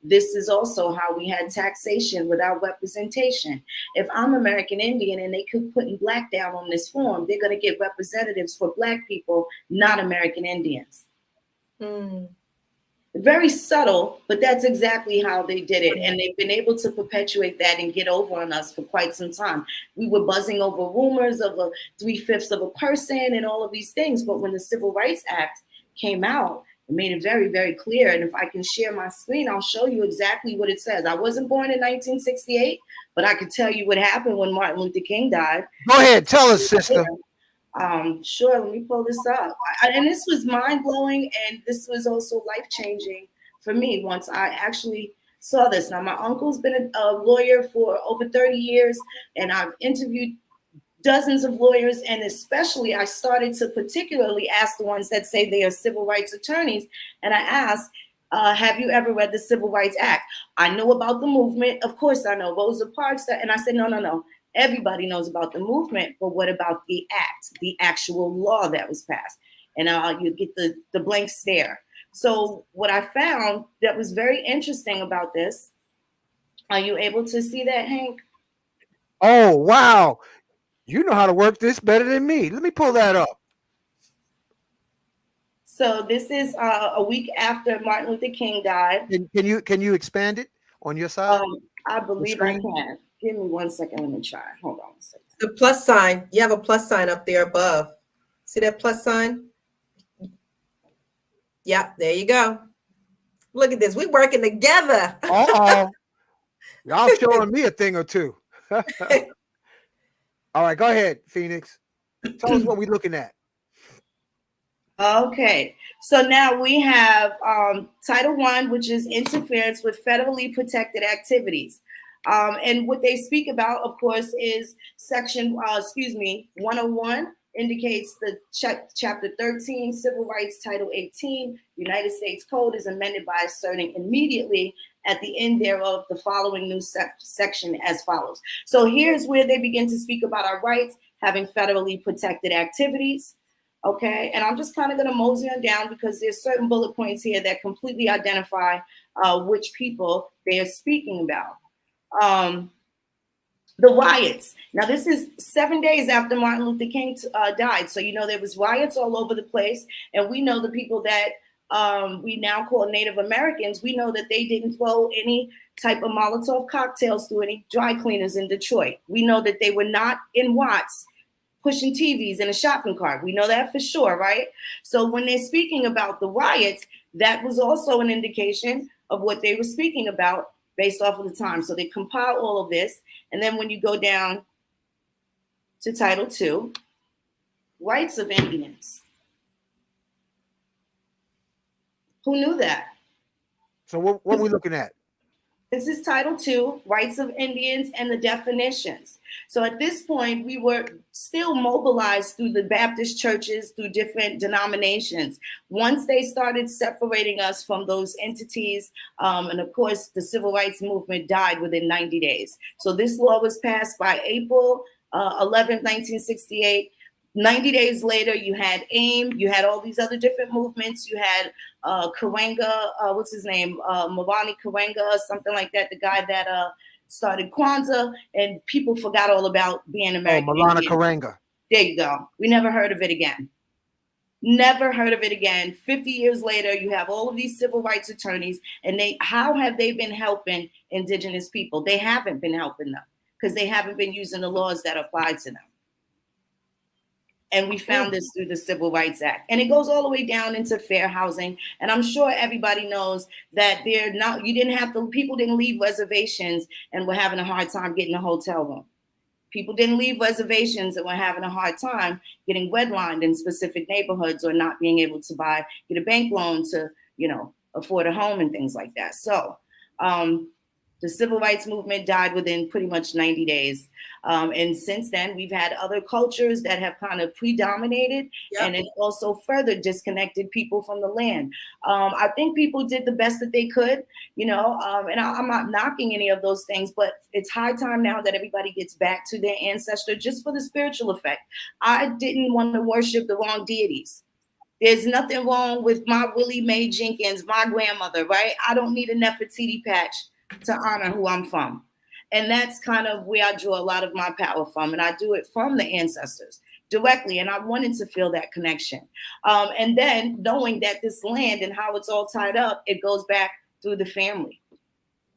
This is also how we had taxation without representation. If I'm American Indian and they could put Black down on this form, they're going to get representatives for Black people, not American Indians. Very subtle, but that's exactly how they did it. And they've been able to perpetuate that and get over on us for quite some time. We were buzzing over rumors of a 3/5 of a person and all of these things. But when the Civil Rights Act came out, it made it very, very clear. And if I can share my screen, I'll show you exactly what it says. I wasn't born in 1968, but I could tell you what happened when Martin Luther King died. Go ahead, tell us, sister. Sure, let me pull this up. And this was mind-blowing, and this was also life-changing for me once I actually saw this. Now, my uncle's been a lawyer for over 30 years, and I've interviewed dozens of lawyers, and especially I started to particularly ask the ones that say they are civil rights attorneys, and I asked, have you ever read the Civil Rights Act? I know about the movement. Of course I know. Rosa Parks. And I said, no. Everybody knows about the movement, but what about the act, the actual law that was passed? And you get the blank stare. So what I found that was very interesting about this, are you able to see that, Hank? Oh, wow. You know how to work this better than me. Let me pull that up. So this is a week after Martin Luther King died. Can you expand it on your side? I believe I can. Give me 1 second. Let me try. Hold on a second. The plus sign. You have a plus sign up there above. See that plus sign? Yeah, there you go. Look at this. We're working together. Y'all showing me a thing or two. All right, go ahead, Phoenix. Tell us what we're looking at. Okay, so now we have Title I, which is interference with federally protected activities. And what they speak about, of course, is section, 101 indicates the chapter 13, Civil Rights, Title 18, United States Code is amended by asserting immediately at the end thereof the following new section as follows. So here's where they begin to speak about our rights, having federally protected activities. Okay, and I'm just kind of going to mosey on down because there's certain bullet points here that completely identify which people they are speaking about. The riots. Now, this is 7 days after Martin Luther King died. So, there was riots all over the place. And we know the people that we now call Native Americans, we know that they didn't throw any type of Molotov cocktails through any dry cleaners in Detroit. We know that they were not in Watts pushing TVs in a shopping cart. We know that for sure, right? So when they're speaking about the riots, that was also an indication of what they were speaking about based off of the time. So they compile all of this. And then when you go down to Title II, Rights of Indians. Who knew that? So what are we looking at? This is Title II, Rights of Indians and the definitions. So at this point, we were still mobilized through the Baptist churches, through different denominations. Once they started separating us from those entities, and of course, the civil rights movement died within 90 days. So this law was passed by April 11th, 1968. 90 days later, you had AIM, you had all these other different movements. You had Karenga, what's his name? Mavani Karenga, something like that, the guy that started Kwanzaa, and people forgot all about being American Malana Indian. Karenga. There you go. We never heard of it again. Never heard of it again. 50 years later, you have all of these civil rights attorneys, and how have they been helping indigenous people? They haven't been helping them because they haven't been using the laws that apply to them. And we found this through the Civil Rights Act. And it goes all the way down into fair housing. And I'm sure everybody knows that people didn't leave reservations and were having a hard time getting a hotel room. People didn't leave reservations and were having a hard time getting redlined in specific neighborhoods or not being able to get a bank loan to, afford a home and things like that. So the civil rights movement died within pretty much 90 days. And since then, we've had other cultures that have kind of predominated, and it also further disconnected people from the land. I think people did the best that they could, and I'm not knocking any of those things, but it's high time now that everybody gets back to their ancestor just for the spiritual effect. I didn't want to worship the wrong deities. There's nothing wrong with my Willie Mae Jenkins, my grandmother, right? I don't need a Nefertiti patch to honor who I'm from. And that's kind of where I draw a lot of my power from. And I do it from the ancestors directly. And I wanted to feel that connection. And then knowing that this land and how it's all tied up, it goes back through the family.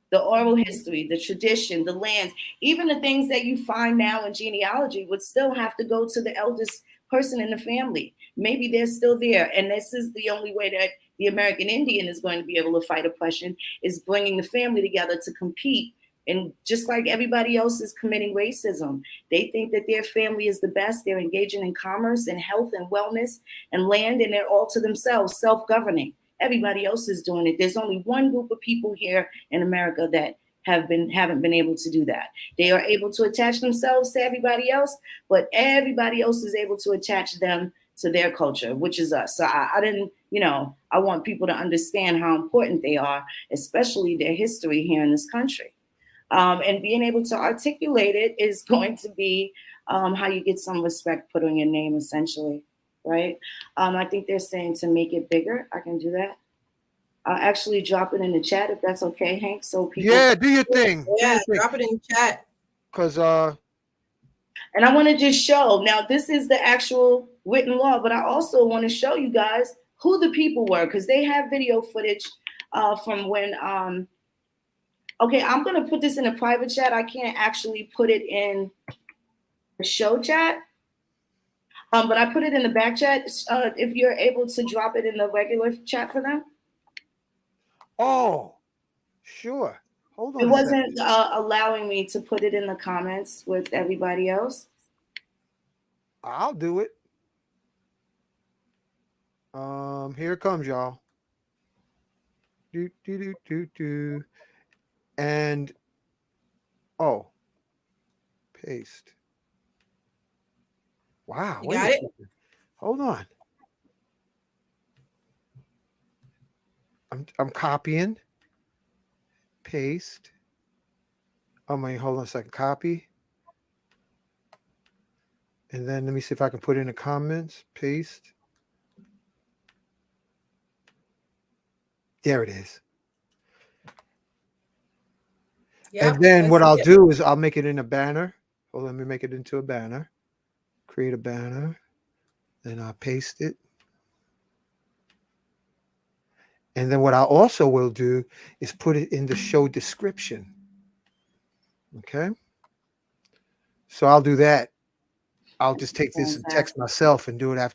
The oral history, the tradition, the lands, even the things that you find now in genealogy would still have to go to the eldest person in the family. Maybe they're still there. And this is the only way that the American Indian is going to be able to fight oppression, is bringing the family together to compete. And just like everybody else is committing racism, they think that their family is the best. They're engaging in commerce and health and wellness and land, and they're all to themselves, self-governing. Everybody else is doing it. There's only one group of people here in America that haven't been able to do that. They are able to attach themselves to everybody else, but everybody else is able to attach them to their culture, which is us. So I didn't, I want people to understand how important they are, especially their history here in this country. And being able to articulate it is going to be how you get some respect put on your name, essentially, right? I think they're saying to make it bigger. I can do that. I'll actually drop it in the chat if that's okay, Hank. So people. Yeah, do your thing. Yeah, drop it in the chat. Because and I want to just show, now this is the actual written law, but I also want to show you guys who the people were, because they have video footage from when, okay, I'm going to put this in a private chat. I can't actually put it in the show chat, but I put it in the back chat. If you're able to drop it in the regular chat for them. Oh, sure. Hold on. It wasn't allowing me to put it in the comments with everybody else. I'll do it. Here it comes, y'all. Do. And paste. Wow. You got it? Hold on. I'm copying. Paste. Hold on a second. Copy. And then let me see if I can put in the comments. Paste. There it is. Yep, and then what I'll do is I'll make it in a banner. Well, let me make it into a banner. Create a banner. Then I'll paste it. And then what I also will do is put it in the show description. Okay. So I'll do that. I'll just take this and text myself and do it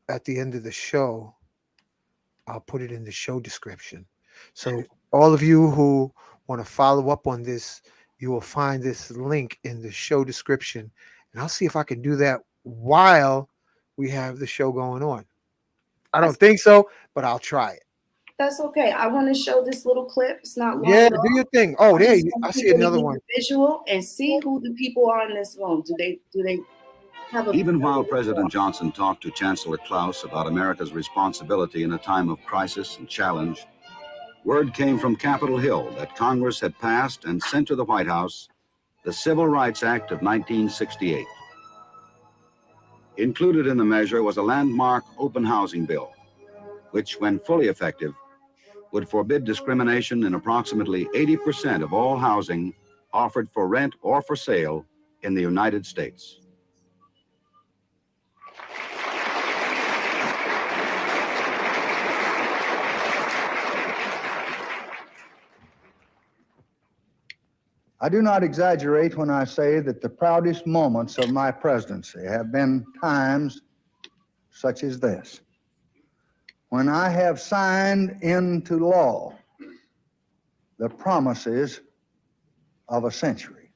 at the end of the show. I'll put it in the show description. So all of you who want to follow up on this, you will find this link in the show description. And I'll see if I can do that while we have the show going on. I don't think so, but I'll try it. That's okay. I want to show this little clip. It's not long. Yeah, do your thing. Oh, there I see another one. Visual and see who the people are in this room. Do they have a? Even while President Johnson talked to Chancellor Klaus about America's responsibility in a time of crisis and challenge, word came from Capitol Hill that Congress had passed and sent to the White House the Civil Rights Act of 1968. Included in the measure was a landmark open housing bill, which, when fully effective, would forbid discrimination in approximately 80% of all housing offered for rent or for sale in the United States. I do not exaggerate when I say that the proudest moments of my presidency have been times such as this, when I have signed into law the promises of a century.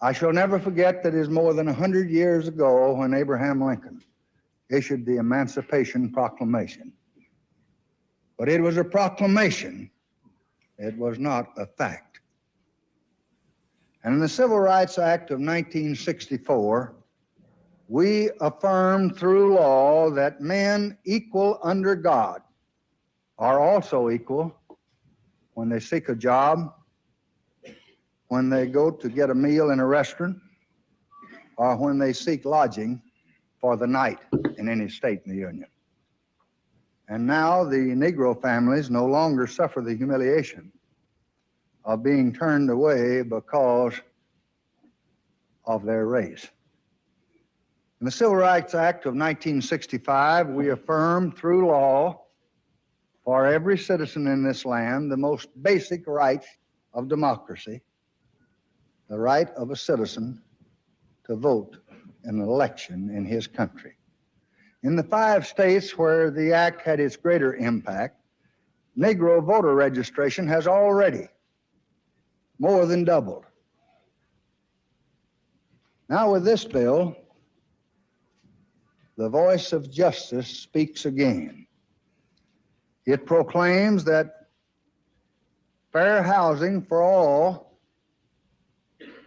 I shall never forget that it is more than 100 years ago when Abraham Lincoln issued the Emancipation Proclamation. But it was a proclamation, it was not a fact. And in the Civil Rights Act of 1964, we affirmed through law that men equal under God are also equal when they seek a job, when they go to get a meal in a restaurant, or when they seek lodging for the night in any state in the Union. And now the Negro families no longer suffer the humiliation of being turned away because of their race. In the Civil Rights Act of 1965, we affirmed through law for every citizen in this land the most basic right of democracy, the right of a citizen to vote in an election in his country. In the 5 states where the act had its greater impact, Negro voter registration has already more than doubled. Now with this bill, the voice of justice speaks again. It proclaims that fair housing for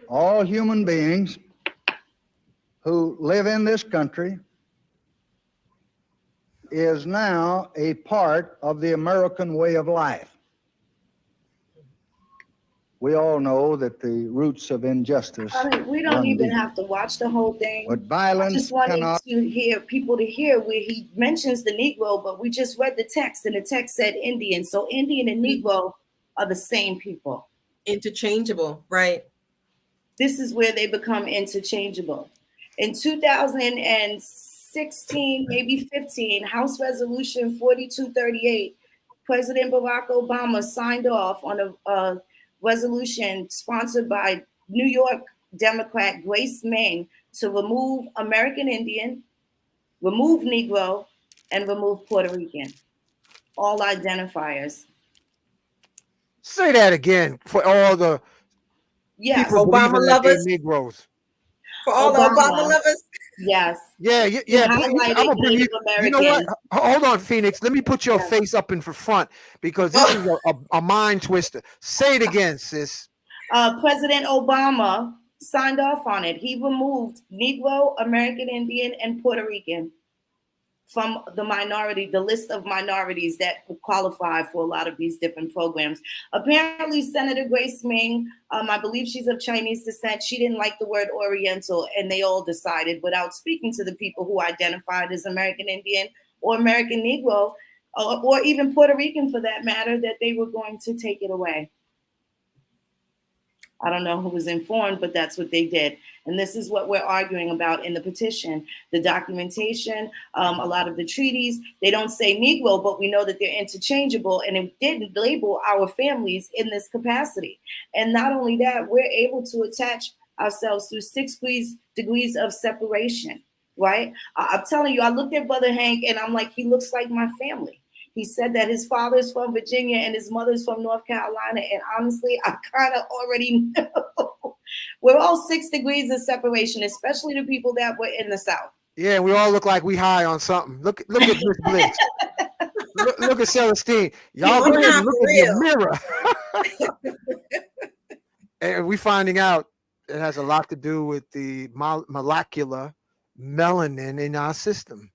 all human beings who live in this country is now a part of the American way of life. We all know that the roots of injustice. I mean, we don't even have to watch the whole thing. But violence I just wanted cannot to hear people to hear where he mentions the Negro, but we just read the text, and the text said Indian. So Indian and Negro are the same people. Interchangeable, right? This is where they become interchangeable. In 2016, maybe 15, House Resolution 4238, President Barack Obama signed off on a resolution sponsored by New York Democrat Grace Meng to remove American Indian, remove Negro, and remove Puerto Rican, all identifiers. Say that again for all the people Obama believing that they're lovers. Negroes. For all the Obama lovers. Yes. Yeah. I'm gonna bring you. You know what? Hold on, Phoenix. Let me put your face up in front because this is a mind twister. Say it again, sis. President Obama signed off on it. He removed Negro, American Indian, and Puerto Rican from the list of minorities that qualify for a lot of these different programs. Apparently, Senator Grace Meng, I believe she's of Chinese descent, she didn't like the word Oriental, and they all decided, without speaking to the people who identified as American Indian or American Negro, or even Puerto Rican for that matter, that they were going to take it away. I don't know who was informed, but that's what they did. And this is what we're arguing about in the petition. The documentation, a lot of the treaties, they don't say Negro, but we know that they're interchangeable, and it didn't label our families in this capacity. And not only that, we're able to attach ourselves through 6 degrees of separation, right? I'm telling you, I looked at Brother Hank and I'm like, he looks like my family. He said that his father's from Virginia and his mother's from North Carolina. And honestly, I kind of already know. We're all 6 degrees of separation, especially the people that were in the South. Yeah, we all look like we high on something. Look at Miss Bliss. look at Celestine. Y'all go ahead and look in your mirror. And we finding out it has a lot to do with the molecular melanin in our system.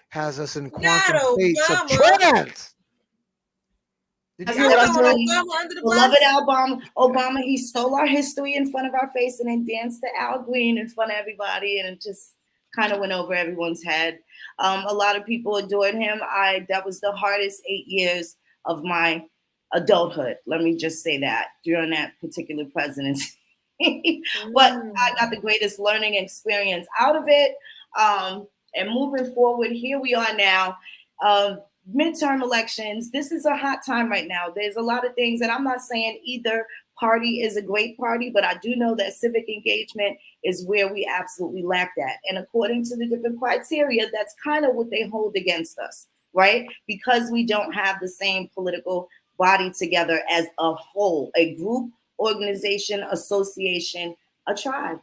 Has us in quantum states of trance. Did you hear what I said? Beloved Obama, he stole our history in front of our face and then danced to Al Green in front of everybody, and it just kind of went over everyone's head. A lot of people adored him. That was the hardest 8 years of my adulthood. Let me just say that during that particular presidency. But I got the greatest learning experience out of it. And moving forward, here we are now. Midterm elections. This is a hot time right now. There's a lot of things, and I'm not saying either party is a great party, but I do know that civic engagement is where we absolutely lack that. And according to the different criteria, that's kind of what they hold against us, right? Because we don't have the same political body together as a whole, a group, organization, association, a tribe.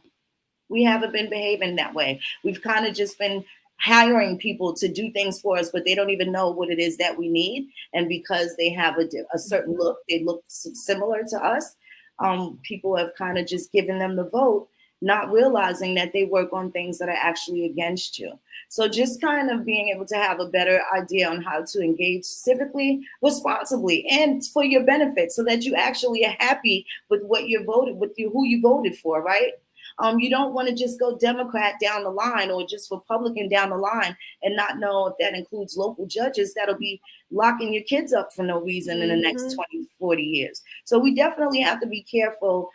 We haven't been behaving that way. We've kind of just been hiring people to do things for us, but they don't even know what it is that we need. And because they have a certain look, they look similar to us. People have kind of just given them the vote, not realizing that they work on things that are actually against you. So just kind of being able to have a better idea on how to engage civically, responsibly, and for your benefit, so that you actually are happy with what you voted, who you voted for, right? You don't want to just go Democrat down the line or just Republican down the line and not know if that includes local judges that'll be locking your kids up for no reason in the next 20, 40 years. So we definitely have to be careful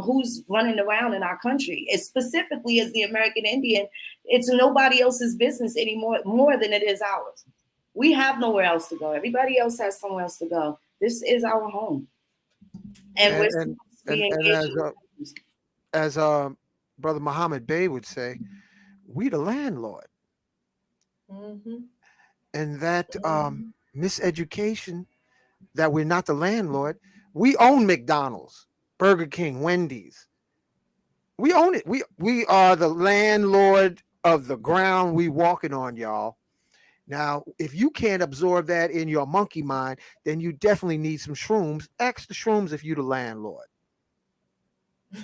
who's running around in our country. Specifically as the American Indian, it's nobody else's business anymore, more than it is ours. We have nowhere else to go. Everybody else has somewhere else to go. This is our home. And we're supposed to be engaged. As Brother Muhammad Bey would say, we the landlord. And that miseducation that we're not the landlord. We own McDonald's, Burger King, Wendy's. We own it. We are the landlord of the ground we walking on, y'all. Now, if you can't absorb that in your monkey mind, then you definitely need some shrooms. Ask the shrooms if you the landlord.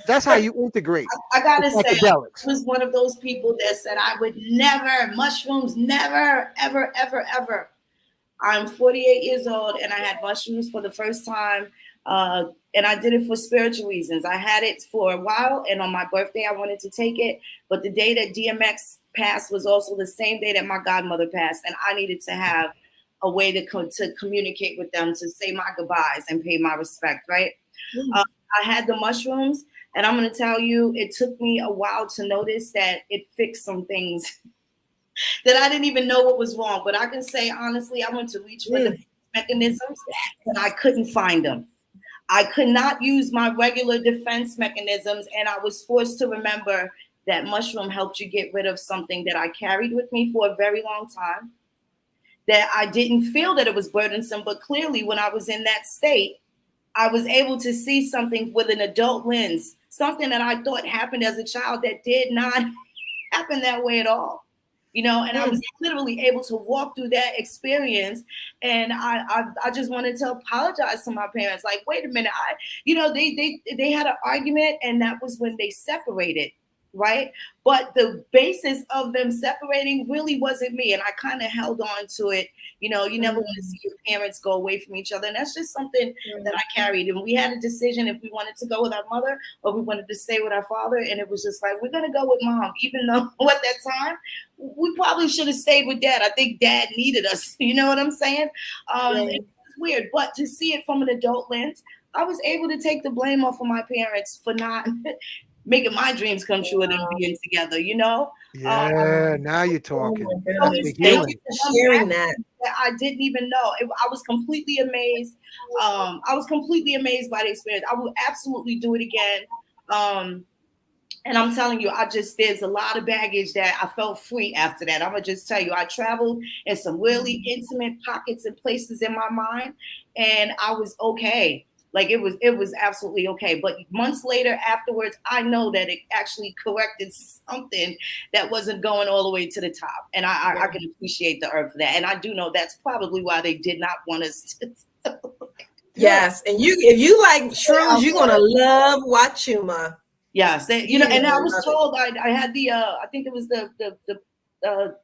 That's how you integrate. I gotta say, I was one of those people that said I would never, mushrooms, never, ever, ever, ever. I'm 48 years old and I had mushrooms for the first time. And I did it for spiritual reasons. I had it for a while, and on my birthday, I wanted to take it. But the day that DMX passed was also the same day that my godmother passed. And I needed to have a way to communicate with them, to say my goodbyes and pay my respect, right? I had the mushrooms. And I'm going to tell you, it took me a while to notice that it fixed some things that I didn't even know what was wrong. But I can say, honestly, I went to reach for the mechanisms and I couldn't find them. I could not use my regular defense mechanisms. And I was forced to remember that mushroom helped you get rid of something that I carried with me for a very long time, that I didn't feel that it was burdensome. But clearly, when I was in that state, I was able to see something with an adult lens, something that I thought happened as a child that did not happen that way at all. You know, and I was literally able to walk through that experience. And I just wanted to apologize to my parents. Like, wait a minute, they had an argument, and that was when they separated, right? But the basis of them separating really wasn't me. And I kind of held on to it. You know, you never want to see your parents go away from each other. And that's just something that I carried. And we had a decision if we wanted to go with our mother or we wanted to stay with our father. And it was just like, we're going to go with mom, even though at that time, we probably should have stayed with dad. I think dad needed us. You know what I'm saying? It was weird. But to see it from an adult lens, I was able to take the blame off of my parents for not making my dreams come true and them being together, you know? Yeah, now you're talking. Oh thank you for sharing that. I didn't even know. I was completely amazed. I was completely amazed by the experience. I will absolutely do it again. And I'm telling you, there's a lot of baggage that I felt free after that. I'm going to just tell you, I traveled in some really intimate pockets and places in my mind, and I was okay. Like it was absolutely okay. But months later afterwards, I know that it actually corrected something that wasn't going all the way to the top. And I can appreciate the earth for that. And I do know that's probably why they did not want us to. Yes. And if you like shrooms, you're going to love Wachuma. Yes. And I was told I had I think it was the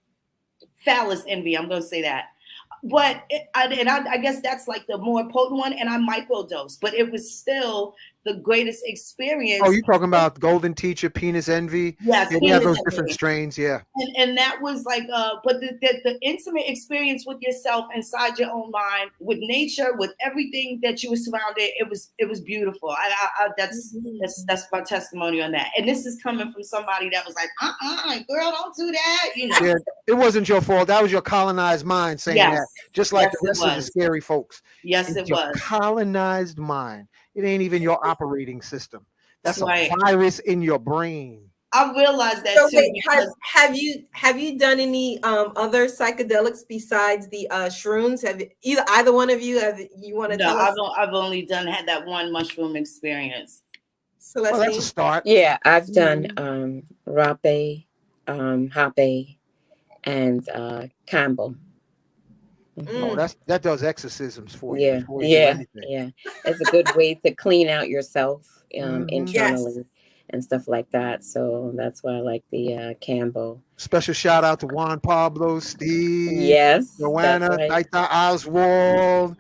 phallus envy. I'm going to say that. But I guess that's like the more potent one, and I microdosed, but it was still the greatest experience. Oh, you talking about Golden Teacher, Penis Envy? Yes, Yeah, they have penis those different envy. strains. Yeah. And that was like but the intimate experience with yourself inside your own mind, with nature, with everything that you were surrounded, it was beautiful. That's my testimony on that. And this is coming from somebody that was like, girl, don't do that, you know. Yeah, it wasn't your fault. That was your colonized mind saying Yes. that. Just like Yes, the rest it of the was. scary folks. Yes, It's it your was. colonized mind. It ain't even your operating system. That's That's right. a virus in your brain. I realized that So too. wait, Because have you done any other psychedelics besides the shrooms? Have either one of you you want to no, tell us? I've only had that one mushroom experience. Well, that's a Celestine? start. Yeah, I've done rape, hape, and Campbell. Oh, that does exorcisms for you Yeah, before you do anything. yeah. It's a good way to clean out yourself Mhm. internally and stuff like that. So that's why I like the Campbell. Special shout out to Juan Pablo, Steve, Yes, that's Joanna, right. Naita Oswald,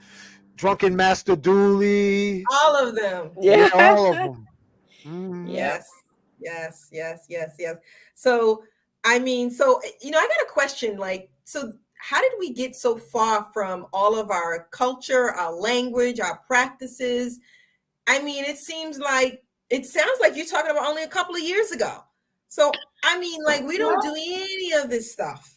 Drunken Master Dooley. All of them. Yeah, Yeah. all of them. Mhm. Yeah. Yes. So, I mean, so, I got a question, like, so how did we get so far from all of our culture, our language, our practices? I mean, it sounds like you're talking about only a couple of years ago. So, I mean, like, we don't do any of this stuff.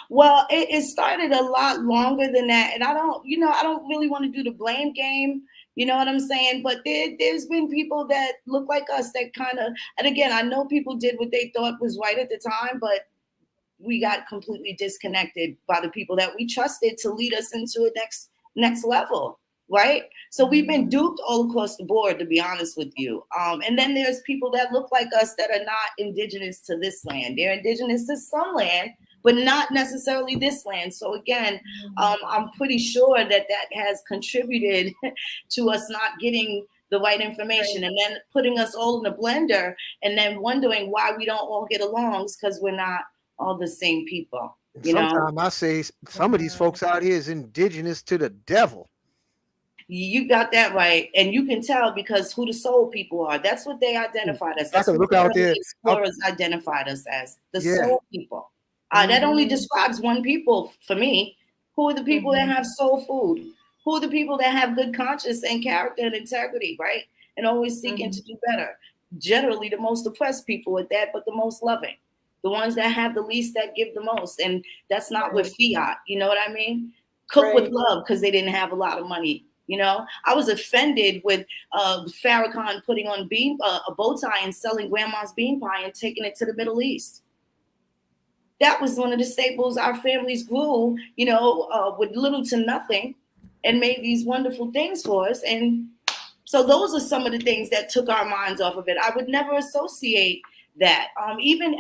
Well, it started a lot longer than that. And I don't really want to do the blame game. You know what I'm saying? But there's been people that look like us that kind of, and again, I know people did what they thought was right at the time, but we got completely disconnected by the people that we trusted to lead us into a next level. Right. So we've been duped all across the board, to be honest with you. And then there's people that look like us that are not indigenous to this land. They're indigenous to some land, but not necessarily this land. So again, I'm pretty sure that has contributed to us not getting the right information, and then putting us all in a blender, and then wondering why we don't all get along, because we're not all the same people. Sometimes I say some of these folks out here is indigenous to the devil. You got that right, and you can tell because who the soul people are. That's what they identified us. That's I can what look out there. Explorers identified us as the Yeah. soul people. That only describes one people for me. Who are the people that have soul food? Who are the people that have good conscience and character and integrity, right? And always seeking to do better. Generally, the most oppressed people at that, but the most loving. The ones that have the least that give the most, and that's not with fiat. You know what I mean? Cook with love because they didn't have a lot of money. You know, I was offended with Farrakhan putting on a bow tie and selling grandma's bean pie and taking it to the Middle East. That was one of the staples our families grew, with little to nothing, and made these wonderful things for us. And so those are some of the things that took our minds off of it. I would never associate that. Even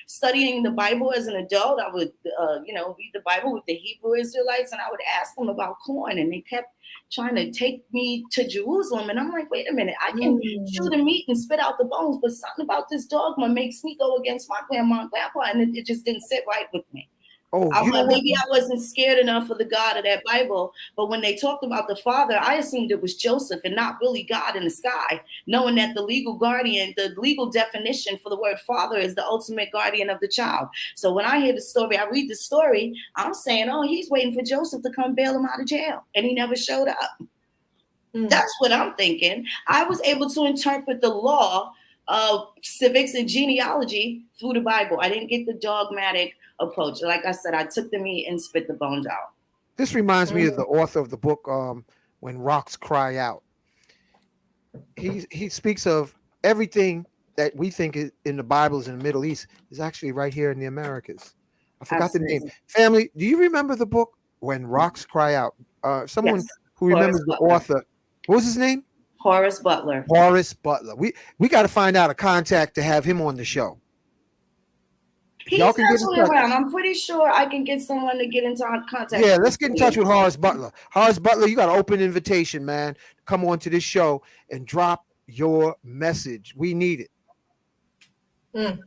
studying the Bible as an adult, I would, read the Bible with the Hebrew Israelites, and I would ask them about corn, and they kept trying to take me to Jerusalem. And I'm like, wait a minute, I can chew the meat and spit out the bones, but something about this dogma makes me go against my grandma and grandpa, and it just didn't sit right with me. Oh, Maybe I wasn't scared enough of the God of that Bible, but when they talked about the Father, I assumed it was Joseph and not really God in the sky, knowing that the legal definition for the word Father is the ultimate guardian of the child. So when I hear the story, I read the story, I'm saying, oh, he's waiting for Joseph to come bail him out of jail, and he never showed up. That's what I'm thinking. I was able to interpret the law of civics and genealogy through the Bible. I didn't get the dogmatic approach. Like I said, I took the meat and spit the bones out. This reminds me of the author of the book, When Rocks Cry Out. He speaks of everything that we think is in the Bibles in the Middle East is actually right here in the Americas. I forgot the name. Family, do you remember the book When Rocks Cry Out? Someone who remembers the author. What was his name? Horace Butler. Horace Butler. We got to find out a contact to have him on the show. He's actually around. I'm pretty sure I can get someone to get into contact. Yeah, let's get in touch with Horace Butler. Horace Butler, you got an open invitation, man. Come on to this show and drop your message. We need it.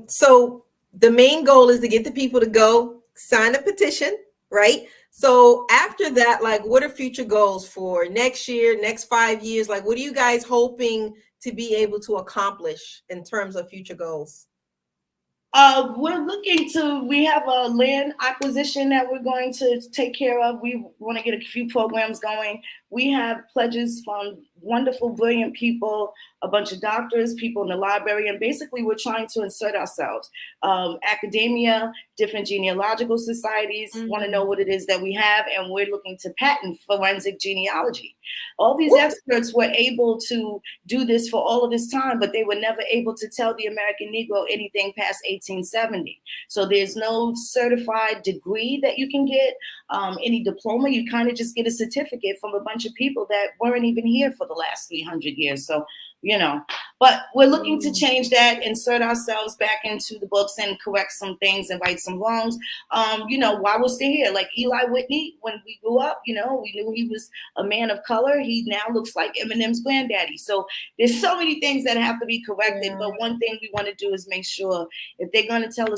So the main goal is to get the people to go sign a petition, right? So after that, like, what are future goals for next year, next 5 years? Like, what are you guys hoping to be able to accomplish in terms of future goals? We have a land acquisition that we're going to take care of. We want to get a few programs going. We have pledges from wonderful, brilliant people, a bunch of doctors, people in the library, and basically we're trying to insert ourselves. Academia, different genealogical societies want to know what it is that we have, and we're looking to patent forensic genealogy. All these experts were able to do this for all of this time, but they were never able to tell the American Negro anything past 1870. So there's no certified degree that you can get, any diploma. You kind of just get a certificate from a bunch of people that weren't even here for the last 300 years. So, but we're looking to change that, insert ourselves back into the books and correct some things and right some wrongs. While we're still here, like Eli Whitney, when we grew up, we knew he was a man of color. He now looks like Eminem's granddaddy. So there's so many things that have to be corrected. But one thing we want to do is make sure if they're going to tell a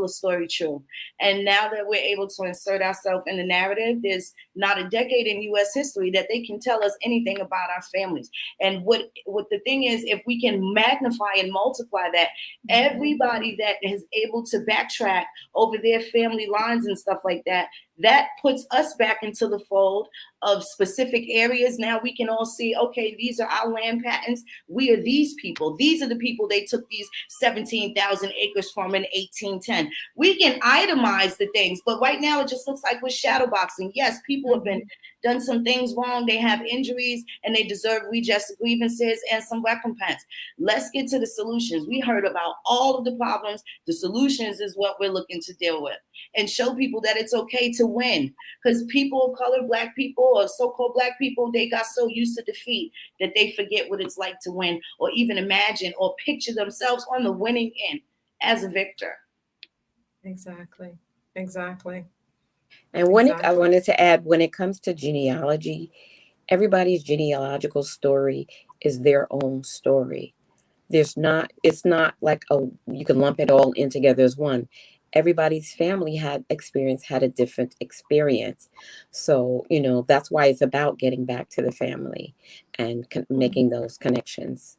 story true. And now that we're able to insert ourselves in the narrative, there's not a decade in U.S. history that they can tell us anything about our families. And what the thing is, if we can magnify and multiply that, everybody that is able to backtrack over their family lines and stuff like that, that puts us back into the fold of specific areas. Now we can all see, okay, these are our land patents. We are these people. These are the people they took these 17,000 acres from in 1810. We can itemize the things, but right now it just looks like we're shadowboxing. Yes, people have been done some things wrong. They have injuries and they deserve redress grievances and some recompense. Let's get to the solutions. We heard about all of the problems. The solutions is what we're looking to deal with, and show people that it's okay to win. Because people of color, Black people, or so-called Black people, they got so used to defeat that they forget what it's like to win, or even imagine or picture themselves on the winning end as a victor. Exactly. And I wanted to add, when it comes to genealogy, everybody's genealogical story is their own story. It's not like you can lump it all in together as one. Everybody's family had a different experience. So, that's why it's about getting back to the family and making those connections.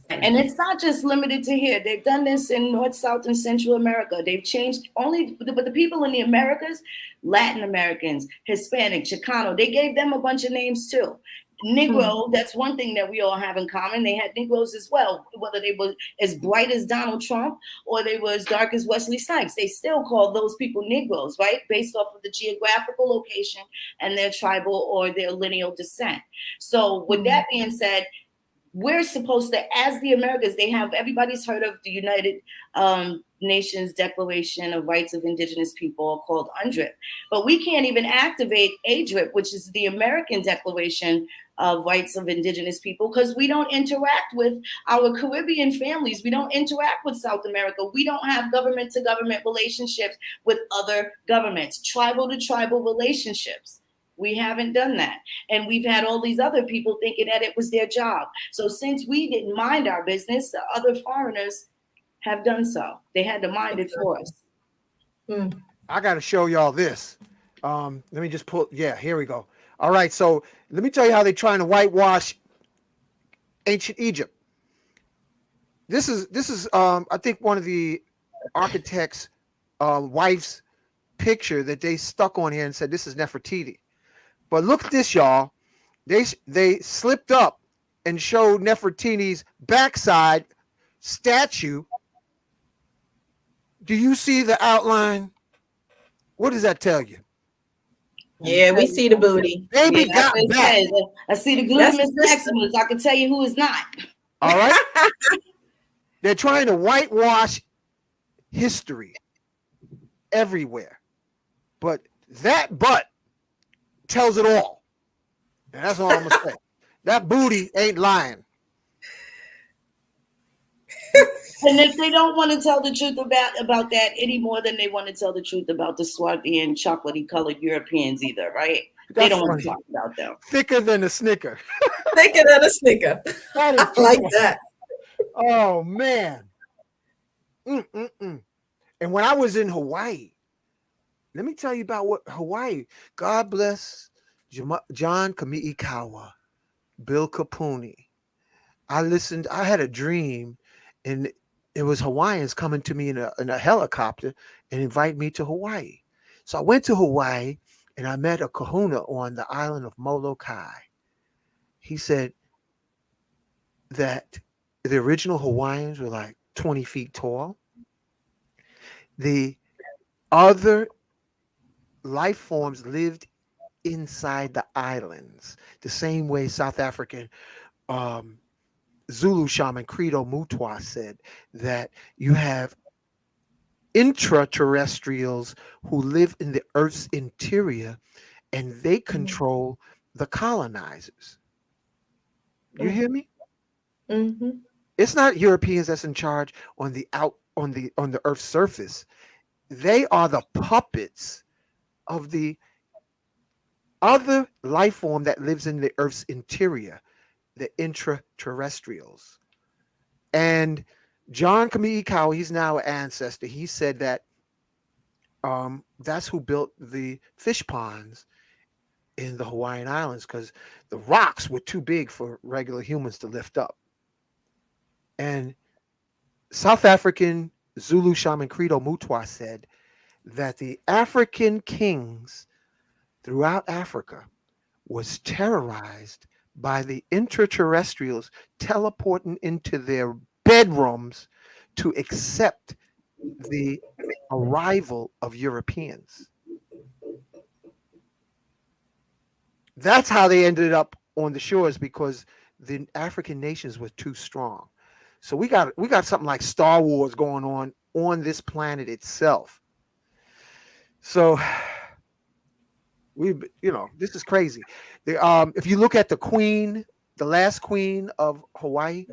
And it's not just limited to here. They've done this in North, South, and Central America. They've changed but the people in the Americas, Latin Americans, Hispanic, Chicano, they gave them a bunch of names too. Negro, that's one thing that we all have in common. They had Negroes as well, whether they were as bright as Donald Trump or they were as dark as Wesley Snipes. They still call those people Negroes, right? Based off of the geographical location and their tribal or their lineal descent. So with that being said, we're supposed to, as the Americas, everybody's heard of the United Nations Declaration of Rights of Indigenous People, called UNDRIP, but we can't even activate ADRIP, which is the American Declaration of Rights of Indigenous People, because we don't interact with our Caribbean families. We don't interact with South America. We don't have government to government relationships with other governments, tribal to tribal relationships. We haven't done that. And we've had all these other people thinking that it was their job. So since we didn't mind our business, the other foreigners have done so. They had to mind it for us. I got to show y'all this. Let me just pull. Yeah, here we go. All right. So let me tell you how they're trying to whitewash ancient Egypt. This is I think one of the architect's wife's picture that they stuck on here and said this is Nefertiti. But look at this, y'all. They slipped up and showed Nefertiti's backside statue. Do you see the outline? What does that tell you? Yeah, we see the booty. Baby got back. I see the gluteus maximus. I can tell you who is not. All right. They're trying to whitewash history everywhere. But that butt tells it all. And that's all I'm going to say. That booty ain't lying. And if they don't want to tell the truth about that any more than they want to tell the truth about the swarthy and chocolatey colored Europeans either, right? They don't want to talk about them. Thicker than a Snicker. Thicker than a Snicker. That is I like that. Oh, man. And when I was in Hawaii, Let me tell you about what Hawaii. God bless John Kamiikawa, Bill Capone. I listened. I had a dream, and it was Hawaiians coming to me in a helicopter and invite me to Hawaii. So I went to Hawaii, and I met a Kahuna on the island of Molokai. He said that the original Hawaiians were like 20 feet tall. The other life forms lived inside the islands, the same way South African um, Zulu shaman Credo Mutwa said that you have intraterrestrials who live in the Earth's interior and they control the colonizers. You hear me? Mm-hmm. It's not Europeans that's in charge on the out on the Earth's surface. They are the puppets of the other life form that lives in the Earth's interior, the intraterrestrials. And John Kamiikawa, he's now an ancestor. He said that that's who built the fish ponds in the Hawaiian Islands because the rocks were too big for regular humans to lift up. And South African Zulu shaman Credo Mutwa said that the African kings throughout Africa was terrorized by the intraterrestrials teleporting into their bedrooms to accept the arrival of Europeans. That's how they ended up on the shores because the African nations were too strong. So we got something like Star Wars going on this planet itself. So this is crazy. If you look at the queen, the last queen of Hawaii,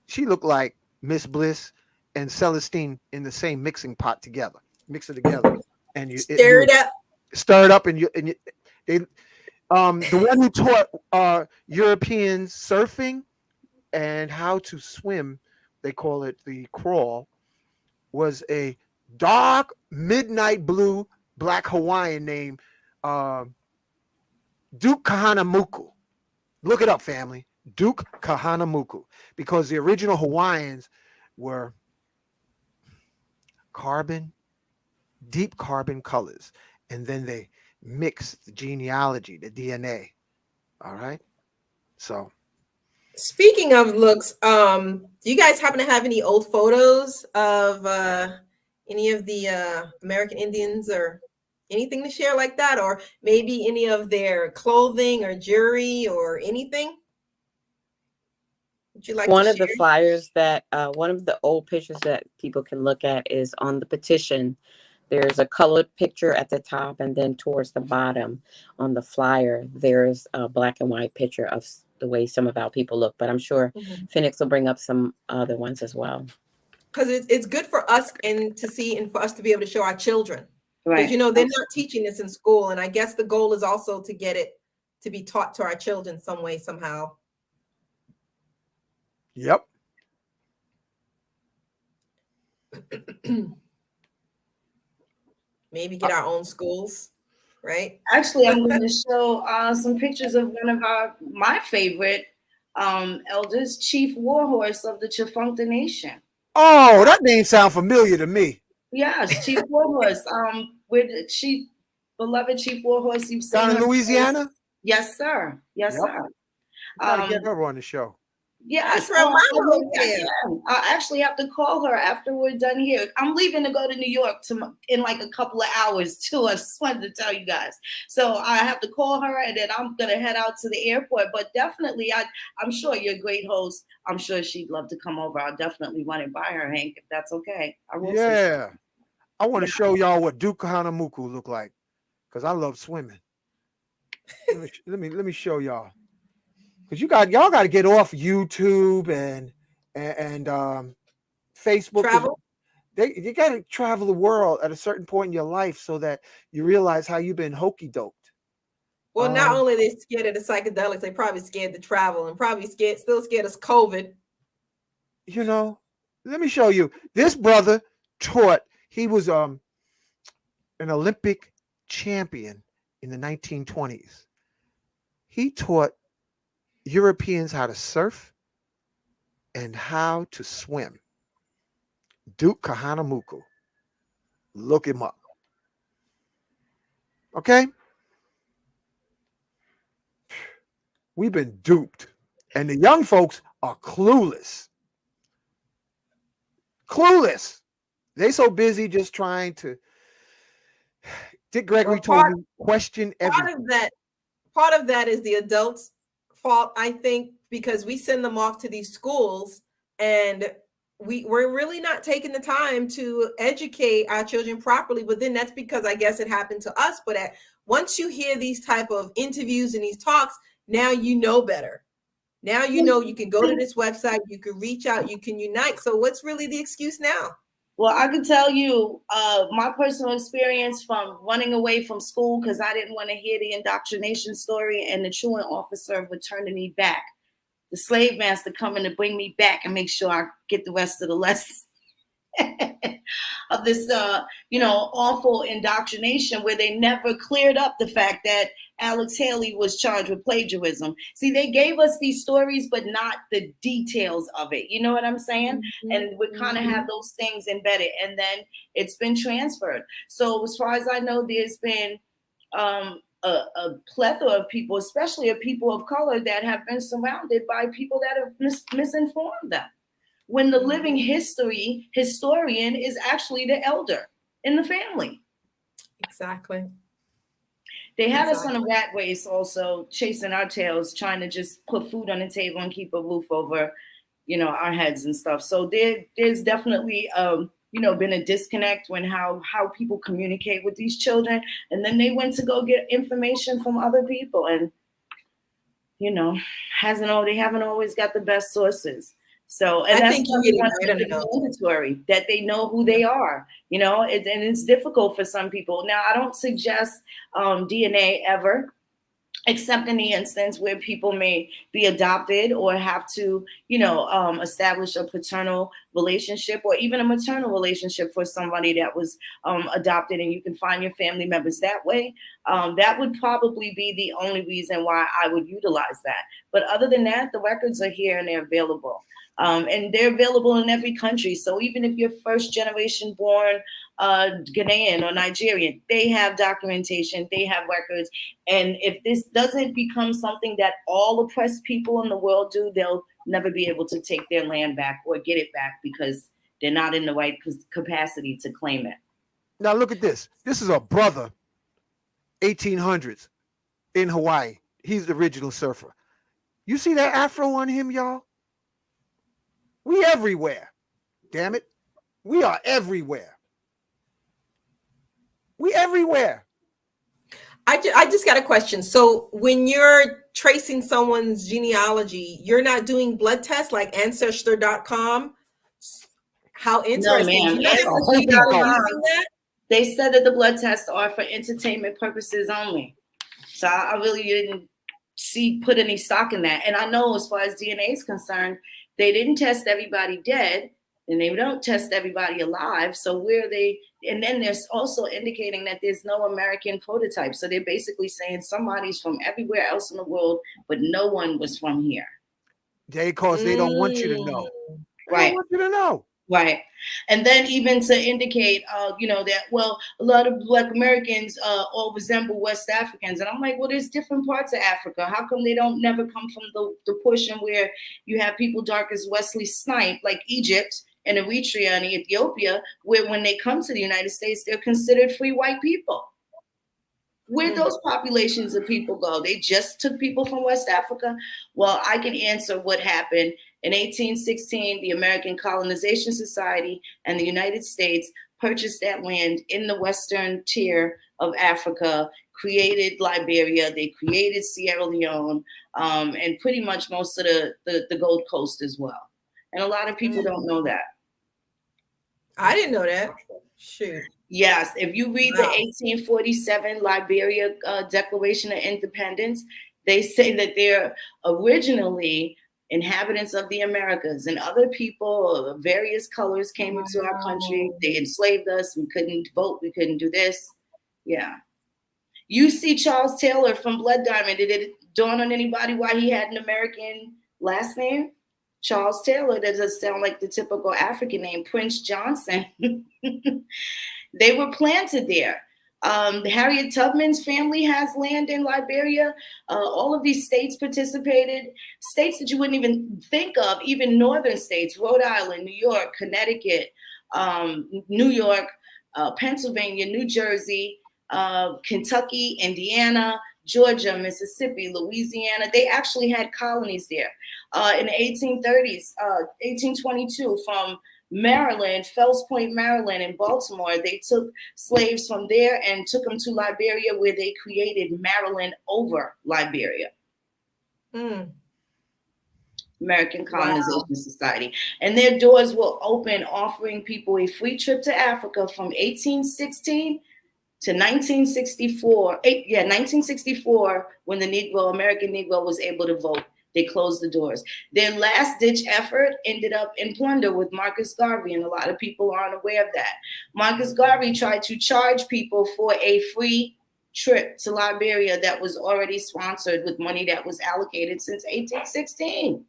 she looked like Miss Bliss and Celestine in the same mixing pot together. Mix it together, and Stir it up. stir it up, and they the one who taught Europeans surfing and how to swim, they call it the crawl, was a dark midnight blue black Hawaiian named Duke Kahanamoku. Look it up, family. Duke Kahanamoku, because the original Hawaiians were deep carbon colors, and then they mixed the genealogy, the DNA. All right. So Speaking of looks, do you guys happen to have any old photos of any of the American Indians or anything to share like that, or maybe any of their clothing or jewelry or anything? Would you like One to of the share? flyers that one of the old pictures that people can look at is on the petition. There's a colored picture at the top, and then towards the bottom on the flyer, there's a black and white picture of the way some of our people look. But I'm sure Phoenix will bring up some other ones as well. Because it's good for us and to see and for us to be able to show our children. Because Right. they're not teaching this in school, and I guess the goal is also to get it to be taught to our children some way, somehow. yep. Maybe get our own schools, right? Actually, I'm going to show some pictures of one of my favorite elders, Chief Warhorse of the Chifuncta Nation. Oh, that name sounds familiar to me. Yes, Chief Warhorse. With Chief, beloved Chief Warhorse, you've seen Down in her. Louisiana? Yes, sir. Yes, Yep. sir. We gotta get her on the show. Yes, That's where Mama lives I there. I actually have to call her after we're done here. I'm leaving to go to New York in like a couple of hours too. I just wanted to tell you guys. So I have to call her, and then I'm gonna head out to the airport. But definitely, I'm sure you're a great host. I'm sure she'd love to come over. I'll definitely run it by her, Hank, if that's okay. I will. Yeah. I want to show y'all what Duke Kahanamoku look like because I love swimming. Let me show y'all. Because y'all got to get off YouTube and Facebook. Travel. You got to travel the world at a certain point in your life so that you realize how you've been hokey doked. Well, not only are they scared of the psychedelics, they probably scared to travel and probably still scared of COVID. Let me show you. This brother taught. He was an Olympic champion in the 1920s. He taught Europeans how to surf and how to swim. Duke Kahanamoku. Look him up. Okay? We've been duped. And the young folks are clueless. Clueless. They so busy just trying to. Dick Gregory Well, told me question part everything. part of that is the adults' fault, I think, because we send them off to these schools and we're really not taking the time to educate our children properly. But then that's because I guess it happened to us. But once you hear these type of interviews and these talks, now you know better. Now you know you can go to this website, you can reach out, you can unite. So what's really the excuse now? Well, I can tell you my personal experience from running away from school because I didn't want to hear the indoctrination story, and the truant officer returning me back. The slave master coming to bring me back and make sure I get the rest of the lesson of this, awful indoctrination where they never cleared up the fact that Alex Haley was charged with plagiarism. See, they gave us these stories, but not the details of it. You know what I'm saying? Mm-hmm. And we kind of have those things embedded, and then it's been transferred. So as far as I know, there's been a plethora of people, especially of people of color, that have been surrounded by people that have misinformed them. When the living historian is actually the elder in the family. Exactly. They had us on a rat race also, chasing our tails, trying to just put food on the table and keep a roof over, our heads and stuff. So there's definitely, been a disconnect when how people communicate with these children. And then they went to go get information from other people. And, they haven't always got the best sources. So, and I think mandatory that they know who they are, and it's difficult for some people. Now, I don't suggest DNA ever, except in the instance where people may be adopted or have to, establish a paternal relationship or even a maternal relationship for somebody that was adopted, and you can find your family members that way. That would probably be the only reason why I would utilize that. But other than that, the records are here and they're available. And they're available in every country. So even if you're first generation born Ghanaian or Nigerian, they have documentation, they have records. And if this doesn't become something that all oppressed people in the world do, they'll never be able to take their land back or get it back because they're not in the right capacity to claim it. Now look at this. This is a brother, 1800s in Hawaii. He's the original surfer. You see that afro on him, y'all? We everywhere. Damn it. We are everywhere. We everywhere. I just got a question. So when you're tracing someone's genealogy, you're not doing blood tests like ancestor.com? How interesting. No, ma'am. They said that the blood tests are for entertainment purposes only. So I really didn't put any stock in that. And I know as far as DNA is concerned, they didn't test everybody dead, and they don't test everybody alive. So and then there's also indicating that there's no American prototype. So they're basically saying somebody's from everywhere else in the world, but no one was from here. Because they don't want you to know. Right. They don't want you to know. Right. And then even to indicate, that, well, a lot of Black Americans all resemble West Africans. And I'm like, well, there's different parts of Africa. How come they don't never come from the portion where you have people dark as Wesley Snipes, like Egypt and Eritrea and Ethiopia, where when they come to the United States, they're considered free white people? Where'd those populations of people go? They just took people from West Africa? Well, I can answer what happened. In 1816, the American Colonization Society and the United States purchased that land in the western tier of Africa, created Liberia, they created Sierra Leone, and pretty much most of the Gold Coast as well. And a lot of people don't know that. I didn't know that. Shoot. Yes, if you read the 1847 Liberia Declaration of Independence, they say that they're originally inhabitants of the Americas, and other people of various colors came into our country. They enslaved us. We couldn't vote. We couldn't do this. Yeah. You see Charles Taylor from Blood Diamond. Did it dawn on anybody why he had an American last name? Charles Taylor. That doesn't sound like the typical African name. Prince Johnson. They were planted there. Harriet Tubman's family has land in Liberia. All of these states participated. States that you wouldn't even think of, even northern states, Rhode Island, New York, Connecticut, New York, Pennsylvania, New Jersey, Kentucky, Indiana, Georgia, Mississippi, Louisiana. They actually had colonies there. In the 1830s, 1822, from Maryland, Fells Point, Maryland, and Baltimore, they took slaves from there and took them to Liberia, where they created Maryland over Liberia. American Colonization Society. And their doors will open, offering people a free trip to Africa from 1816 to 1964. 1964, when the American Negro was able to vote. They closed the doors. Their last ditch effort ended up in plunder with Marcus Garvey, and a lot of people aren't aware of that. Marcus Garvey tried to charge people for a free trip to Liberia that was already sponsored with money that was allocated since 1816.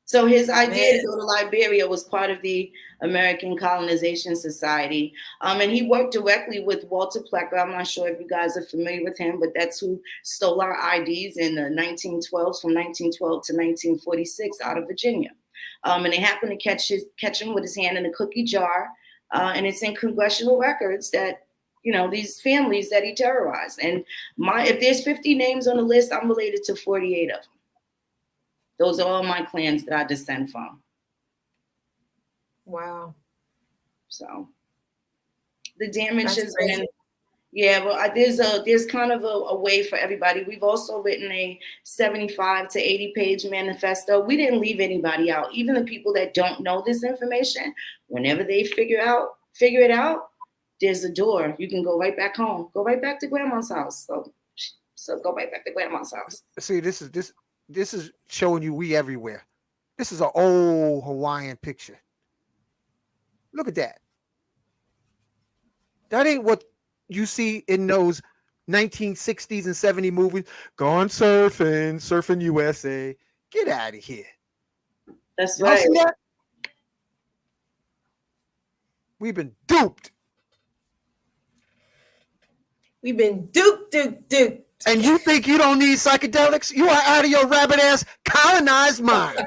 So his idea to go to Liberia was part of the American Colonization Society. And he worked directly with Walter Plecker. I'm not sure if you guys are familiar with him, but that's who stole our IDs in the 1912s, from 1912 to 1946 out of Virginia. And they happened to catch him with his hand in a cookie jar. And it's in congressional records that, these families that he terrorized. And if there's 50 names on the list, I'm related to 48 of them. Those are all my clans that I descend from. Wow. So the damage has been, there's kind of a way for everybody. We've also written a 75 to 80 page manifesto. We didn't leave anybody out. Even the people that don't know this information, whenever they figure it out, there's a door. You can go right back home. Go right back to grandma's house. So go right back to grandma's house. See, this is showing you we everywhere. This is an old Hawaiian picture. Look at that. That ain't what you see in those 1960s and 70s movies. Gone surfing USA. Get out of here. That's Y'all right. see that? We've been duped. We've been duped. And you think you don't need psychedelics? You are out of your rabbit ass colonized mind.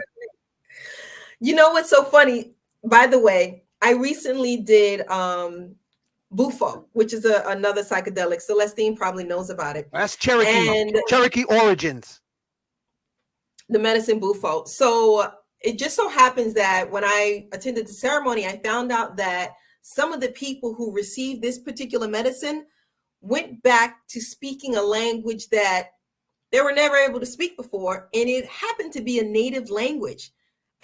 You know what's so funny? By the way, I recently did Bufo, which is another psychedelic. Celestine probably knows about it. That's Cherokee origins. The medicine Bufo. So it just so happens that when I attended the ceremony, I found out that some of the people who received this particular medicine went back to speaking a language that they were never able to speak before. And it happened to be a native language.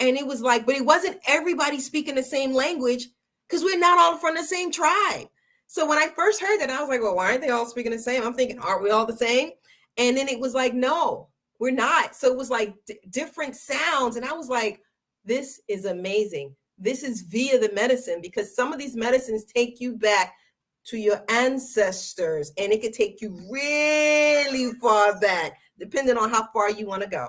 And it was like, but it wasn't everybody speaking the same language because we're not all from the same tribe. So when I first heard that, I was like, well, why aren't they all speaking the same? I'm thinking, aren't we all the same? And then it was like, no, we're not. So it was like different sounds. And I was like, this is amazing. This is via the medicine, because some of these medicines take you back to your ancestors, and it could take you really far back, depending on how far you want to go.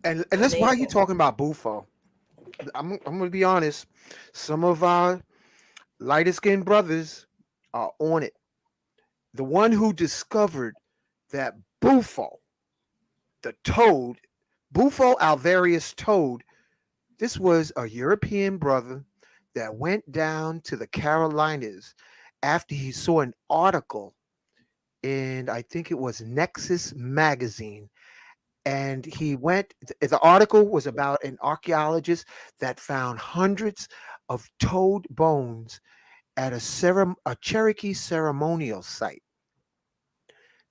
And that's why you're talking about Bufo. I'm going to be honest. Some of our lighter skinned brothers are on it. The one who discovered that Bufo, the toad, Bufo alvarius toad, this was a European brother that went down to the Carolinas after he saw an article in, I think it was Nexus magazine. And the article was about an archaeologist that found hundreds of toad bones at a Cherokee ceremonial site.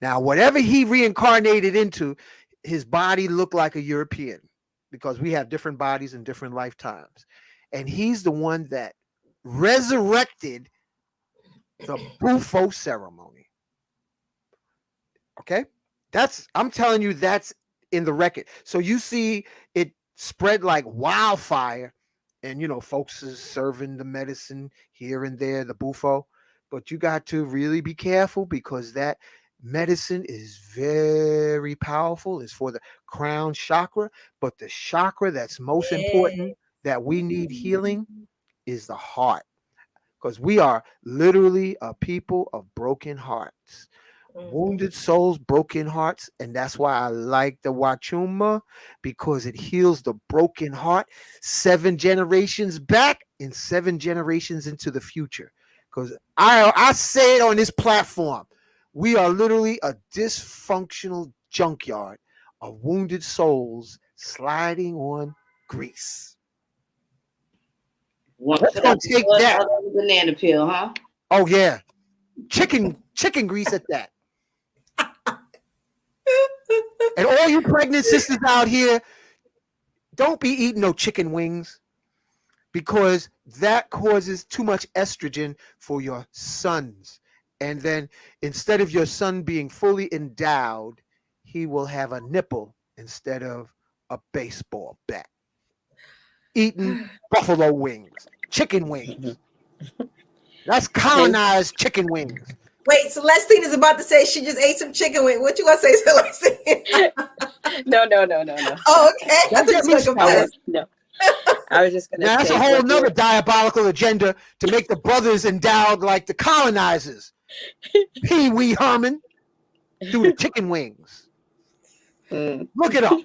Now, whatever he reincarnated into, his body looked like a European, because we have different bodies in different lifetimes. And he's the one that resurrected the Bufo ceremony. Okay? I'm telling you, that's in the record. So you see it spread like wildfire and folks is serving the medicine here and there, the bufo, but you got to really be careful because that medicine is very powerful. It's for the crown chakra, but the chakra that's most Yeah. important that we need healing is the heart, because we are literally a people of broken hearts. Wounded souls, broken hearts, and that's why I like the Wachuma, because it heals the broken heart 7 generations back and 7 generations into the future. Because I say it on this platform, we are literally a dysfunctional junkyard of wounded souls sliding on grease. Let's go take that. Banana peel, huh? Oh yeah, chicken grease at that. And all you pregnant sisters out here, don't be eating no chicken wings, because that causes too much estrogen for your sons. And then instead of your son being fully endowed, he will have a nipple instead of a baseball bat. Eating buffalo wings, chicken wings. That's colonized chicken wings. Wait, Celestine is about to say she just ate some chicken wing. What you gonna say, Celestine? No. Oh, okay. Don't get me started. No. I was just going to Now, that's say a whole what nother you're- diabolical agenda to make the brothers endowed like the colonizers. Pee Wee Herman through the chicken wings. Look it up.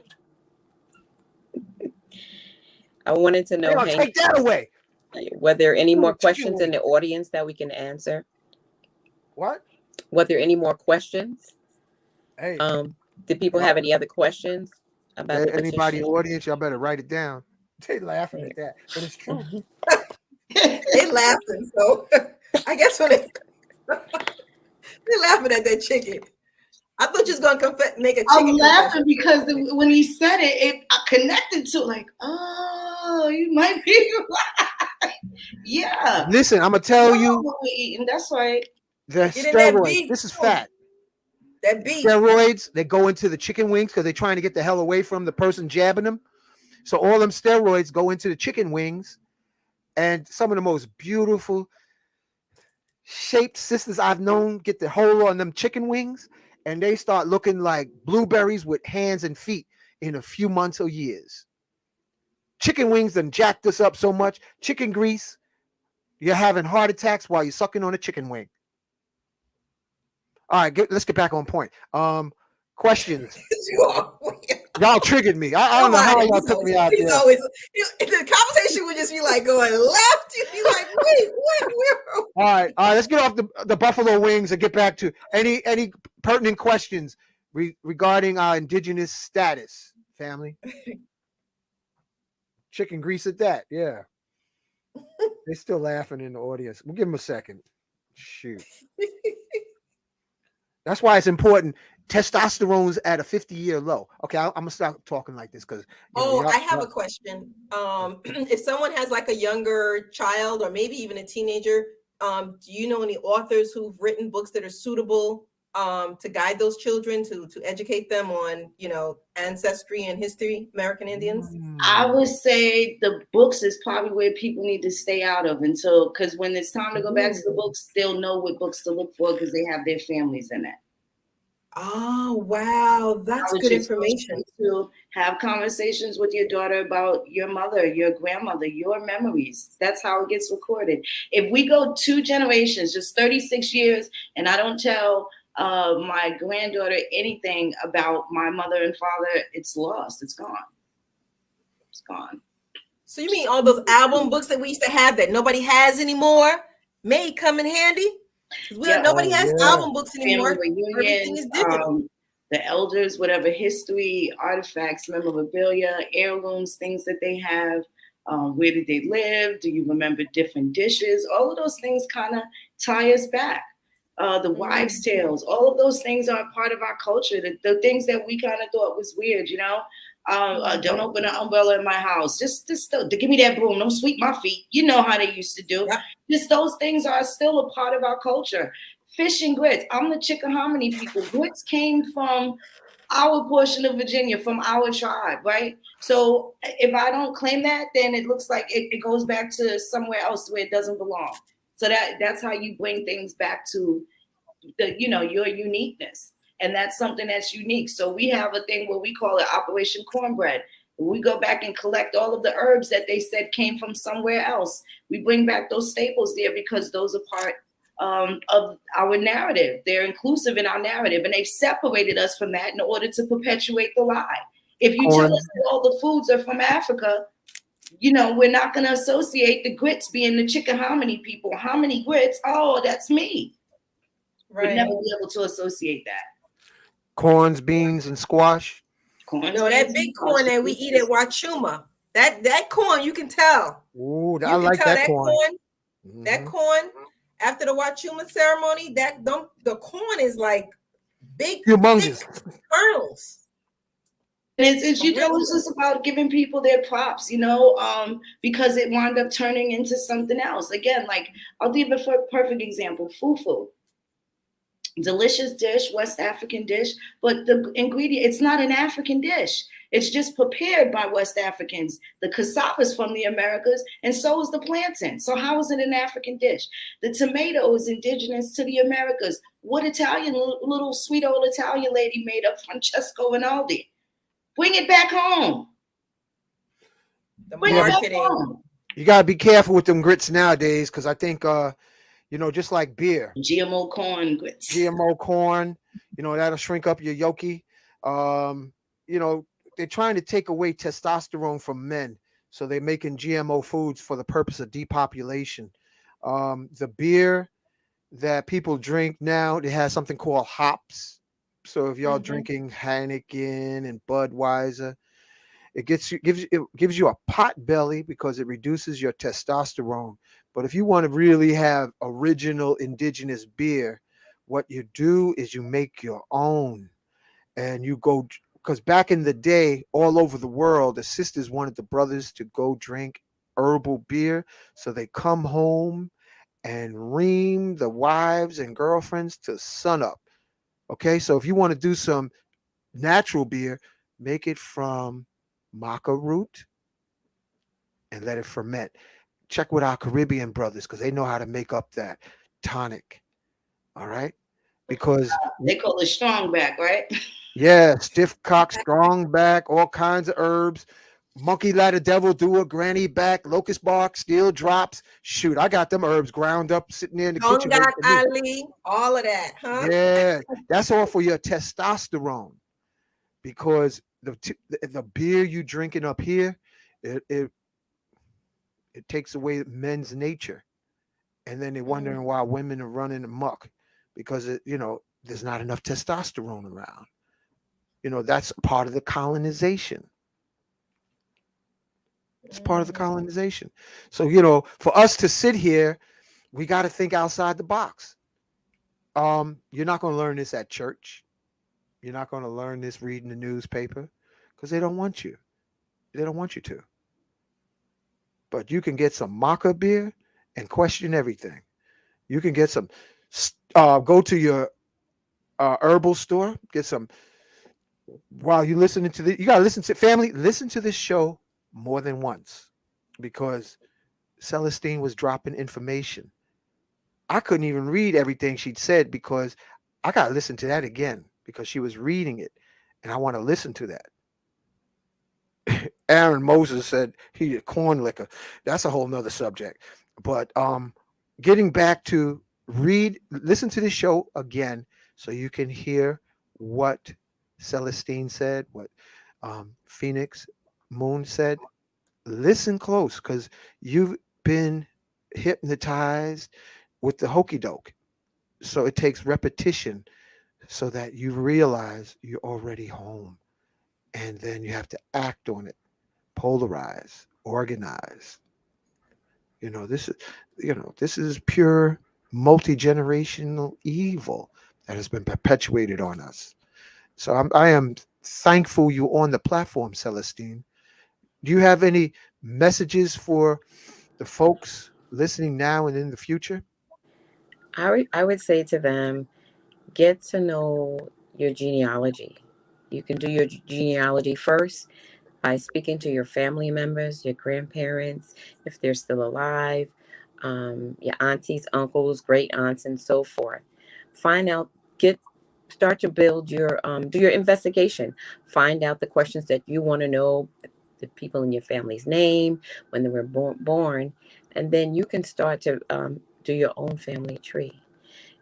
I wanted to know, Hank, Take that away. were there any more Chicken questions in the audience that we can answer? What? Were there any more questions? Hey, Did people have any other questions about the anybody in petition? the audience, y'all better write it down. They laughing at that, but it's true. They laughing, so I guess when they laughing at that chicken. I thought you was gonna make a chicken. I'm laughing because when he said it, I connected to like, oh, you might be right. Yeah. Listen, I'm gonna tell you. What we're eating. That's right. The Get in that steroids. beef. This is fact. That beef. Steroids, they go into the chicken wings because they're trying to get the hell away from the person jabbing them. So all them steroids go into the chicken wings, and some of the most beautiful shaped sisters I've known get the hold on them chicken wings, and they start looking like blueberries with hands and feet in a few months or years. Chicken wings done jacked us up so much. Chicken grease, you're having heart attacks while you're sucking on a chicken wing. All right, let's get back on point. Questions. Y'all triggered me. I don't know how y'all took me out there. The conversation would just be like going left. You'd be like, wait, what? All right. Let's get off the buffalo wings and get back to any pertinent questions regarding our indigenous status, family. Chicken grease at that, yeah. They're still laughing in the audience. We'll give them a second. Shoot. That's why it's important. Testosterone's at a 50-year low. Okay, I'm gonna start talking like this because. I have a question. If someone has like a younger child or maybe even a teenager, do you know any authors who've written books that are suitable to guide those children to educate them on ancestry and history, American Indians? I would say the books is probably where people need to stay out of because when it's time to go back to the books, they'll know what books to look for because they have their families in it. Oh, wow. That's good information. To have conversations with your daughter about your mother, your grandmother, your memories. That's how it gets recorded. If we go 2 generations, just 36 years, and I don't tell my granddaughter anything about my mother and father, it's lost. It's gone. It's gone. So you mean all those album books that we used to have that nobody has anymore may come in handy? Nobody has album books anymore. Everything is digital. The elders, whatever history, artifacts, memorabilia, heirlooms, things that they have. Where did they live? Do you remember different dishes? All of those things kind of tie us back. The wives' tales, all of those things are part of our culture. The things that we kind of thought was weird, don't open an umbrella in my house. Just give me that broom. Don't sweep my feet. You know how they used to do. Yeah. Just those things are still a part of our culture. Fish and grits. I'm the Chickahominy people. Grits came from our portion of Virginia from our tribe, right? So if I don't claim that, then it looks like it goes back to somewhere else where it doesn't belong. So that's how you bring things back to your uniqueness, and that's something that's unique. So we have a thing where we call it Operation Cornbread. We go back and collect all of the herbs that they said came from somewhere else. We bring back those staples there because those are part of our narrative. They're inclusive in our narrative, and they've separated us from that in order to perpetuate the lie. If you tell Corn. us that all the foods are from Africa, we're not going to associate the grits being the Chickahominy people. Hominy grits, oh, that's me. Right. Would never be able to associate that. Corns, beans, and squash. Corn, No, that big corn that we eat at Wachuma. That corn, you can tell. Ooh, You I can like tell that corn. That corn after the Wachuma ceremony, the corn is like big, humongous thick kernels. And it's just about giving people their props, because it wound up turning into something else. Again, like I'll give a perfect example: fufu. Delicious dish, West African dish, but the ingredient, it's not an African dish. It's just prepared by West Africans. The cassava is from the Americas, and so is the plantain. So how is it an African dish? The tomato is indigenous to the Americas. What Italian, little sweet old Italian lady made up Francesco Rinaldi? Bring it back home. Bring it back home. You gotta be careful with them grits nowadays, because I think just like beer, GMO corn grits. GMO corn, that'll shrink up your yoki. They're trying to take away testosterone from men, so they're making GMO foods for the purpose of depopulation. The beer that people drink now, it has something called hops. So if y'all drinking Heineken and Budweiser, it gives you a pot belly because it reduces your testosterone. But if you want to really have original indigenous beer, what you do is you make your own, and you go, because back in the day, all over the world, the sisters wanted the brothers to go drink herbal beer, so they come home and ream the wives and girlfriends to sunup. Okay, so if you want to do some natural beer, make it from maca root and let it ferment. Check with our Caribbean brothers, because they know how to make up that tonic. All right, because they call it strong back, right? Yeah, stiff cock, strong back, all kinds of herbs. Monkey ladder devil doer, granny back, locust bark, steel drops. Shoot, I got them herbs ground up sitting there in the kitchen. Ali, all of that, huh? Yeah, that's all for your testosterone, because the beer you drinking up here, it takes away men's nature, and then they're wondering why women are running amok, because there's not enough testosterone around. That's part of the colonization. It's part of the colonization. So, for us to sit here, we got to think outside the box. You're not going to learn this at church. You're not going to learn this reading the newspaper, because they don't want you. They don't want you to. But you can get some maca beer and question everything. You can get some, go to your herbal store, get some. While you're listening to you got to listen to this show more than once, because Celestine was dropping information. I couldn't even read everything she'd said, because I got to listen to that again, because she was reading it, and I want to listen to that. Aaron Moses said he a corn liquor. That's a whole nother subject. But getting back to listen to this show again, so you can hear what Celestine said, what Phoenix Moon said. Listen close, because you've been hypnotized with the hokey doke. So it takes repetition, so that you realize you're already home, and then you have to act on it, polarize, organize. This is pure multi-generational evil that has been perpetuated on us. So I am thankful you're on the platform, Celestine. Do you have any messages for the folks listening now and in the future? I would say to them, get to know your genealogy. You can do your genealogy first by speaking to your family members, your grandparents, if they're still alive, your aunties, uncles, great aunts, and so forth. Find out, get, start to build your, do your investigation. Find out the questions that you want to know, the people in your family's name, when they were born, and then you can start to do your own family tree.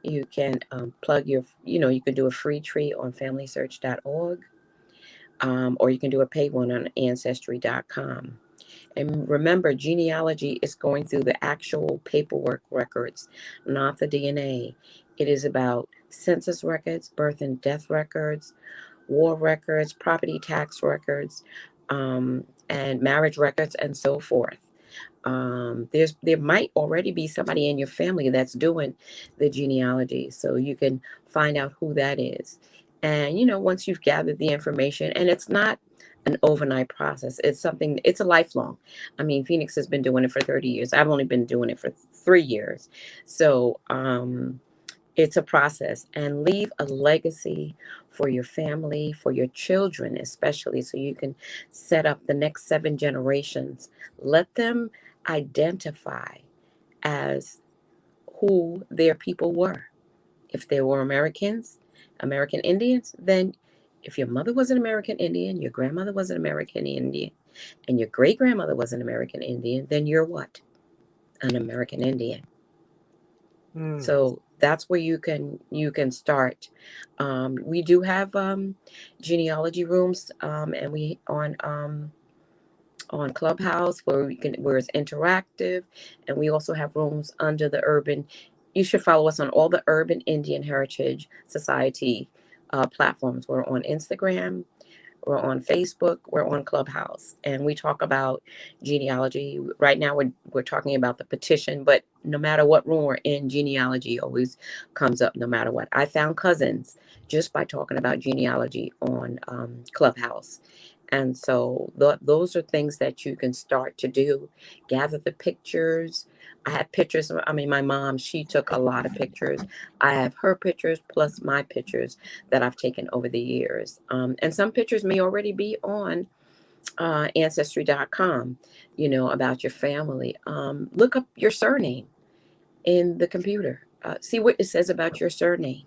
You can plug your, you can do a free tree on familysearch.org, or you can do a paid one on ancestry.com. And remember, genealogy is going through the actual paperwork records, not the DNA. It is about census records, birth and death records, war records, property tax records, and marriage records, and so forth. There might already be somebody in your family that's doing the genealogy, so you can find out who that is. And once you've gathered the information, and it's not an overnight process, it's a lifelong. I mean, Phoenix has been doing it for 30 years. I've only been doing it for 3 years. So it's a process, and leave a legacy for your family, for your children, especially, so you can set up the next 7 generations. Let them identify as who their people were. If they were Americans, American Indians, then if your mother was an American Indian, your grandmother was an American Indian, and your great grandmother was an American Indian, then you're what? An American Indian. So that's where you can start. We do have genealogy rooms, and we on Clubhouse where it's interactive, and we also have rooms under the urban. You should follow us on all the Urban Indian Heritage Society platforms. We're on Instagram, we're on Facebook, we're on Clubhouse, and we talk about genealogy. Right now, we're talking about the petition, but no matter what room we're in, genealogy always comes up no matter what. I found cousins just by talking about genealogy on Clubhouse. And so those are things that you can start to do. Gather the pictures. I have pictures. I mean, my mom, she took a lot of pictures. I have her pictures plus my pictures that I've taken over the years. And some pictures may already be on ancestry.com, about your family. Look up your surname in the computer. See what it says about your surname.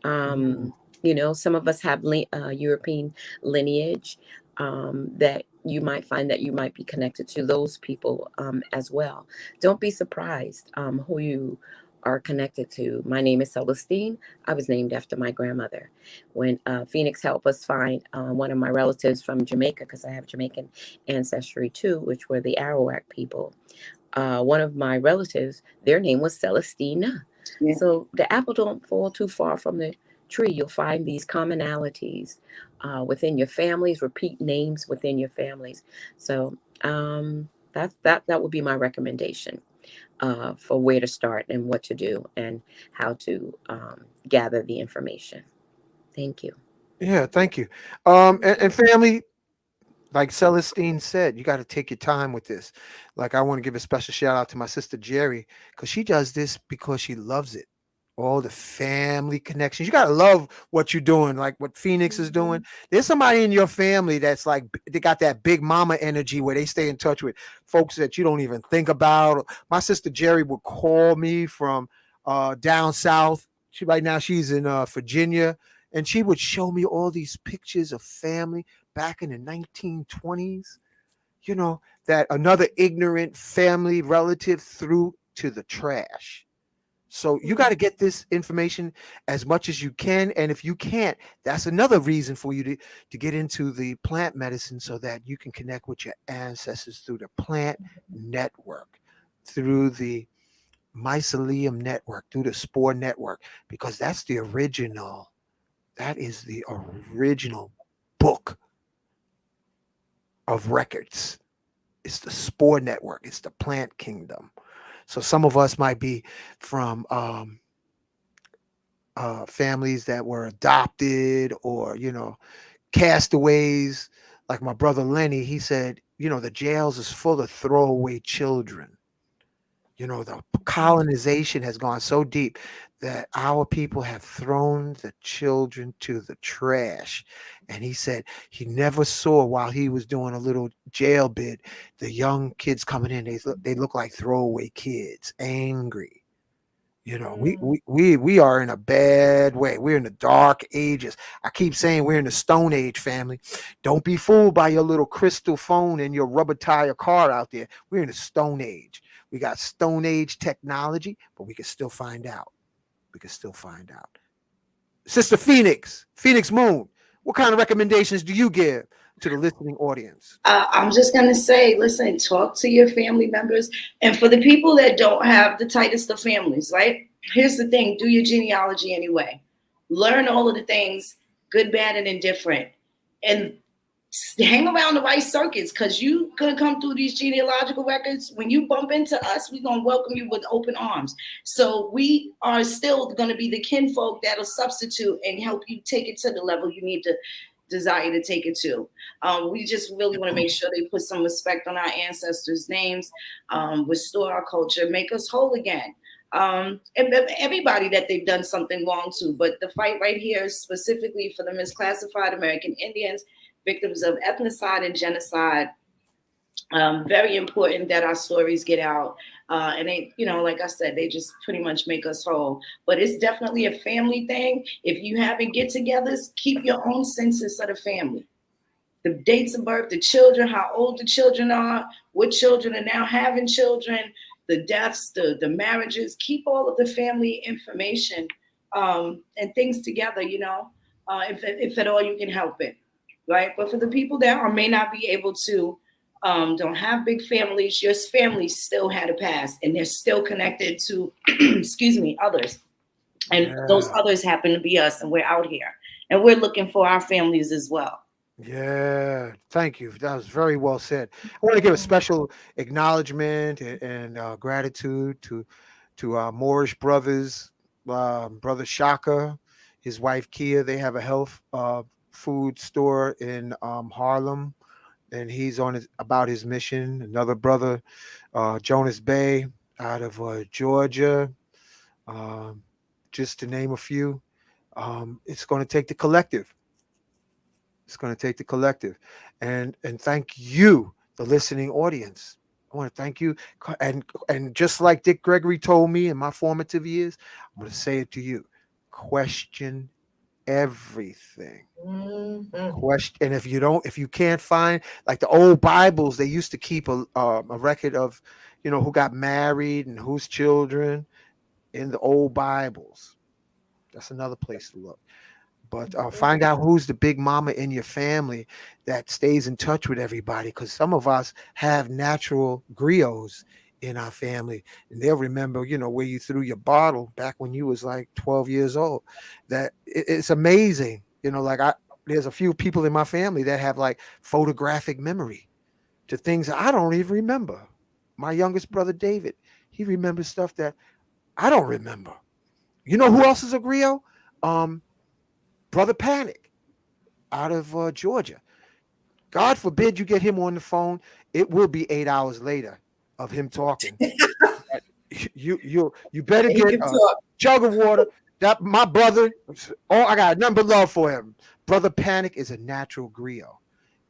Some of us have European lineage, that you might find that you might be connected to those people as well. Don't be surprised who you are connected to. My name is Celestine. I was named after my grandmother. When Phoenix helped us find one of my relatives from Jamaica, because I have Jamaican ancestry too, which were the Arawak people. One of my relatives, their name was Celestina. Yeah. So the apple don't fall too far from the tree. You'll find these commonalities within your families, repeat names within your families. So that would be my recommendation for where to start and what to do and how to gather the information. Thank you. Yeah, thank you. And family, like Celestine said, you got to take your time with this. Like, I want to give a special shout out to my sister Jerry, because she does this because she loves it. All the family connections. You got to love what you're doing, like what Phoenix is doing. There's somebody in your family that's like, they got that big mama energy where they stay in touch with folks that you don't even think about. My sister Jerry would call me from down south. Right now she's in Virginia, and she would show me all these pictures of family back in the 1920s, that another ignorant family relative threw to the trash. So you got to get this information as much as you can. And if you can't, that's another reason for you to get into the plant medicine, so that you can connect with your ancestors through the plant network, through the mycelium network, through the spore network, because that is the original book of records. It's the spore network. It's the plant kingdom. So some of us might be from families that were adopted, or castaways. Like my brother Lenny, he said, the jails is full of throwaway children. The colonization has gone so deep that our people have thrown the children to the trash. And he said he never saw, while he was doing a little jail bid, the young kids coming in. They look like throwaway kids, angry. We are in a bad way. We're in the dark ages. I keep saying we're in the Stone Age, family. Don't be fooled by your little crystal phone and your rubber tire car out there. We're in the Stone Age. We got Stone Age technology, but we can still find out. We can still find out. Sister Phoenix Moon, what kind of recommendations do you give to the listening audience? I'm just going to say, listen, talk to your family members. And for the people that don't have the tightest of families, right? Here's the thing, do your genealogy anyway. Learn all of the things, good, bad, and indifferent. And hang around the right circuits, because you could come through these genealogical records. When you bump into us, we're going to welcome you with open arms. So we are still going to be the kinfolk that'll substitute and help you take it to the level you need to desire to take it to. We just really want to make sure they put some respect on our ancestors' names, restore our culture, make us whole again. And everybody that they've done something wrong to. But the fight right here is specifically for the misclassified American Indians, victims of ethnocide and genocide. Very important that our stories get out. And they, like I said, they just pretty much make us whole. But it's definitely a family thing. If you having get-togethers, keep your own census of the family. The dates of birth, the children, how old the children are, what children are now having children, the deaths, the marriages. Keep all of the family information and things together, if at all you can help it, right? But for the people that may not be able to, don't have big families, your family still had a past and they're still connected to, excuse me, others. And those others happen to be us, and we're out here and we're looking for our families as well. Yeah, thank you. That was very well said. I want to give a special acknowledgement and gratitude to Moorish brothers, brother Shaka, his wife Kia. They have a health food store in Harlem, and he's about his mission. Another brother, Jonas Bay, out of Georgia, um, just to name a few. It's going to take the collective. It's going to take the collective, and thank you, the listening audience. I want to thank you, and just like Dick Gregory told me in my formative years, I'm going to say it to you: question everything. Question, and if you can't find, like the old Bibles, they used to keep a record of, who got married and whose children in the old Bibles. That's another place to look. But find out who's the big mama in your family that stays in touch with everybody. Because some of us have natural griots in our family, and they'll remember, where you threw your bottle back when you was like 12 years old. That it's amazing. There's a few people in my family that have like photographic memory to things that I don't even remember. My youngest brother David, he remembers stuff that I don't remember. You know who else is a griot? Brother Panic out of Georgia. God forbid you get him on the phone. It will be 8 hours later of him talking. You better get a jug of water. That my brother. Oh, I got nothing but love for him. Brother Panic is a natural griot,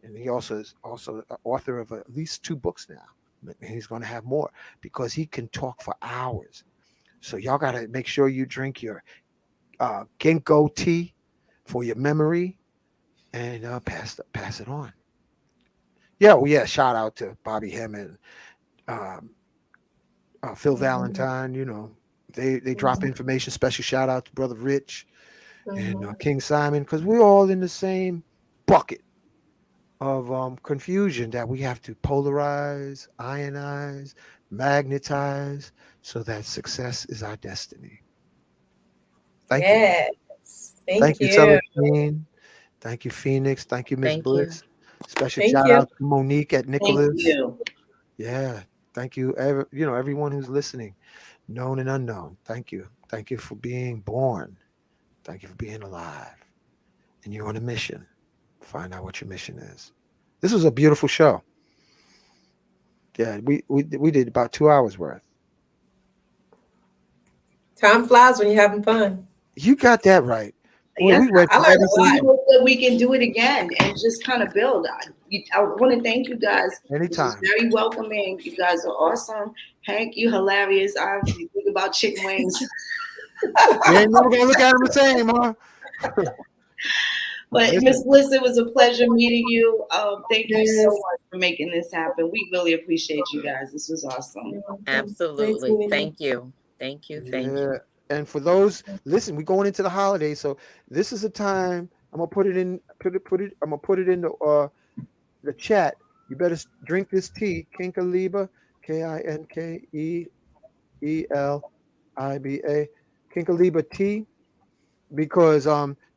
and he also is an author of at least 2 books now. He's going to have more because he can talk for hours. So y'all got to make sure you drink your ginkgo tea for your memory, and pass it on. Yeah, well, yeah. Shout out to Bobby Hemmond, um, Phil Valentine. They drop information. Special shout out to Brother Rich and King Simon, because we're all in the same bucket of confusion that we have to polarize, ionize, magnetize, so that success is our destiny. Thank you. Yes. Thank You, you. Celestine. Thank you, Phoenix. Thank you, Miss Thank you. Bliss. Special Thank shout you. out to Monique at Thank Nicholas. you. Yeah. Thank you. Everyone who's listening, known and unknown. Thank you. Thank you for being born. Thank you for being alive. And you're on a mission. Find out what your mission is. This was a beautiful show. Yeah, we did about 2 hours worth. Time flies when you're having fun. You got that right. Boy, Yes, we went I from learned a we everything. lot. hope that we can do it again and just kind of build. I want to thank you guys. This was Anytime. very welcoming. You guys are awesome. Hank, you hilarious. I think about chicken wings. You ain't never gonna look at them the same, huh? But Listen, Miss Bliss, it was a pleasure meeting you. Thank you so Yes. much for making this happen. We really appreciate you guys. This was awesome. You're welcome. Thanks, Absolutely. meeting you. Thank you. Thank you. Thank yeah. you. And for those, listen, we're going into the holidays, so this is a time. I'm gonna put it in. Put it. I'm gonna put it in the chat. You better drink this tea, Kinkaliba, Kinkeleba, Kinkaliba tea, because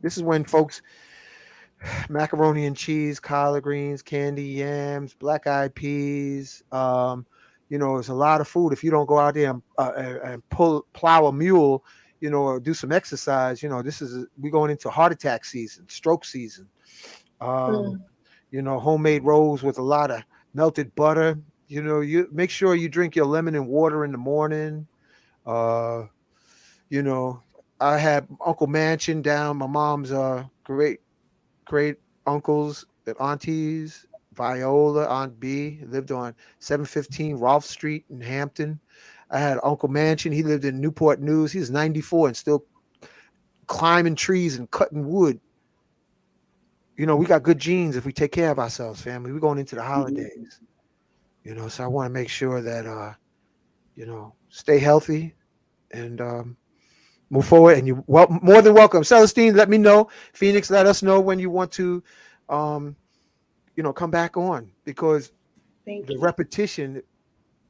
this is when folks macaroni and cheese, collard greens, candy yams, black eyed peas. It's a lot of food. If you don't go out there and plow a mule, or do some exercise, we're going into heart attack season, stroke season. Um, Mm. Homemade rolls with a lot of melted butter. You make sure you drink your lemon and water in the morning. Uh, you know, I had Uncle Mansion down, my mom's great uncles and aunties. Viola, Aunt B lived on 715 Rolfe Street in Hampton. I had Uncle Mansion. He lived in Newport News. He was 94 and still climbing trees and cutting wood. We got good genes if we take care of ourselves, family. We're going into the holidays. So I want to make sure that stay healthy and move forward. And you more than welcome. Celestine, let me know. Phoenix, let us know when you want to um, come back on, because Thank the you. repetition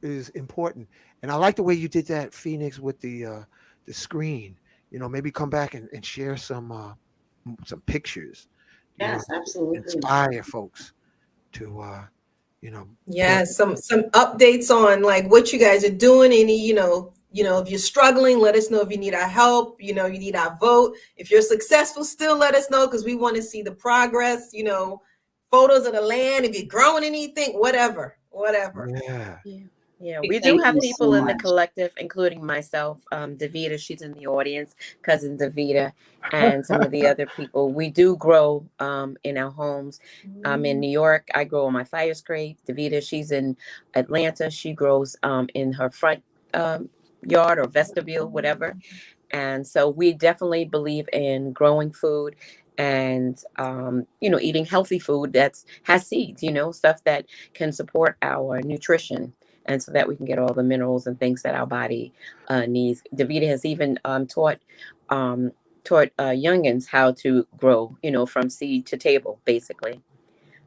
is important. And I like the way you did that, Phoenix, with the screen. Maybe come back and share some pictures, Yes, to absolutely. inspire folks to Yeah, some updates on like what you guys are doing. Any, if you're struggling, let us know. If you need our help, you need our vote. If you're successful, still let us know, because we want to see the progress. Photos of the land. If you're growing anything, whatever. yeah. Yeah. Yeah, we do Thank have you so people in the much. collective, including myself, Davita, she's in the audience, cousin Davita, and some of the other people. We do grow in our homes. I'm in New York. I grow on my fire escape. Davita, she's in Atlanta. She grows in her front yard or vestibule, whatever. And so we definitely believe in growing food and eating healthy food that has seeds, stuff that can support our nutrition, and so that we can get all the minerals and things that our body needs. Davita has even um, taught youngins how to grow, from seed to table, basically.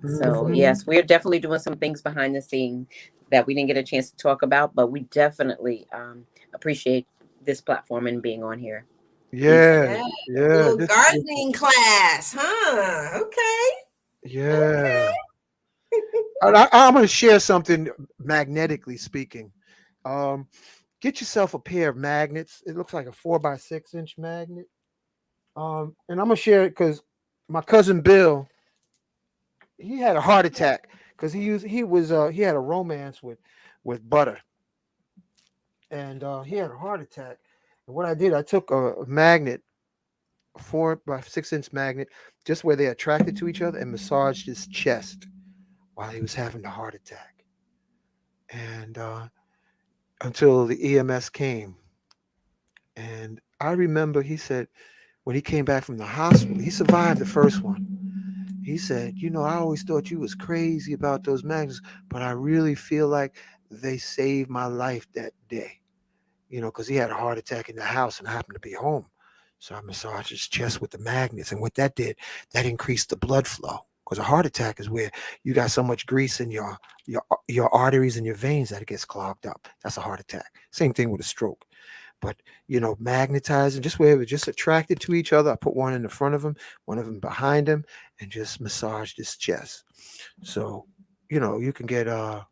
So Mhm. yes, we're definitely doing some things behind the scene that we didn't get a chance to talk about, but we definitely appreciate this platform and being on here. Peace. Yeah, Yeah, a yeah, little gardening class, huh? Okay. yeah. I'm going to share something magnetically speaking. Um, get yourself a pair of magnets. It looks like a 4x6 inch magnet. And I'm gonna share it because my cousin Bill, he had a heart attack because he had a romance with butter, and he had a heart attack. And what I did, I took a magnet, 4x6 inch magnet, just where they attracted to each other, and massaged his chest while he was having the heart attack, and until the EMS came. And I remember he said when he came back from the hospital, he survived the first one. He said, I always thought you was crazy about those magnets, but I really feel like they saved my life that day. Because he had a heart attack in the house and I happened to be home. So I massaged his chest with the magnets. And what that did, that increased the blood flow. Because a heart attack is where you got so much grease in your arteries and your veins that it gets clogged up. That's a heart attack. Same thing with a stroke. But magnetizing, just where it was just attracted to each other. I put one in the front of him, one of them behind him, and just massaged his chest. So, you can get a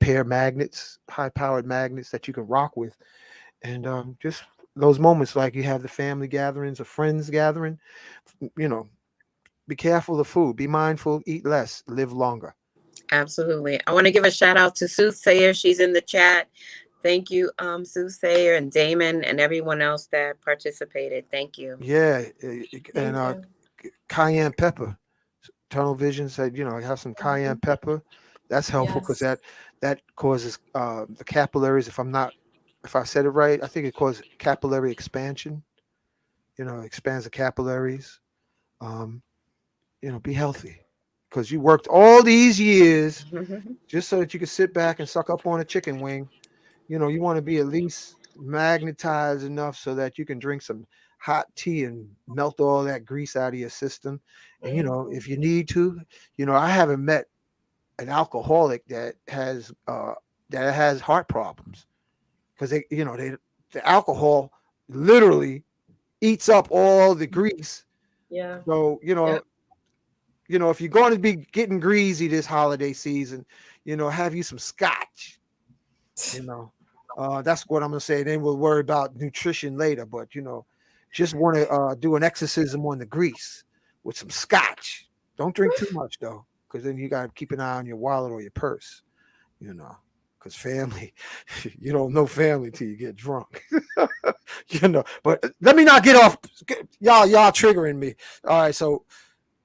pair of magnets, high powered magnets that you can rock with, and just those moments like you have the family gatherings, a friends gathering. You know, be careful of food, be mindful, eat less, live longer. Absolutely. I want to give a shout out to Soothsayer. She's in the chat. Thank you, Soothsayer and Damon and everyone else that participated. Thank you. Yeah, Thank and you. cayenne pepper. Tunnel Vision said, have some cayenne pepper. That's helpful because Yes. that causes the capillaries. If I said it right, I think it causes capillary expansion. Expands the capillaries. Um, be healthy because you worked all these years just so that you could sit back and suck up on a chicken wing. You want to be at least magnetized enough so that you can drink some hot tea and melt all that grease out of your system. And if you need to, I haven't met an alcoholic that has heart problems because the alcohol literally eats up all the grease. Yeah. So if you're going to be getting greasy this holiday season, have you some scotch. That's what I'm gonna say. Then we'll worry about nutrition later. But just want to do an exorcism on the grease with some scotch. Don't drink too much though, because then you gotta keep an eye on your wallet or your purse. Because family, you don't know family till you get drunk. But let me not get off. Y'all triggering me. All right, so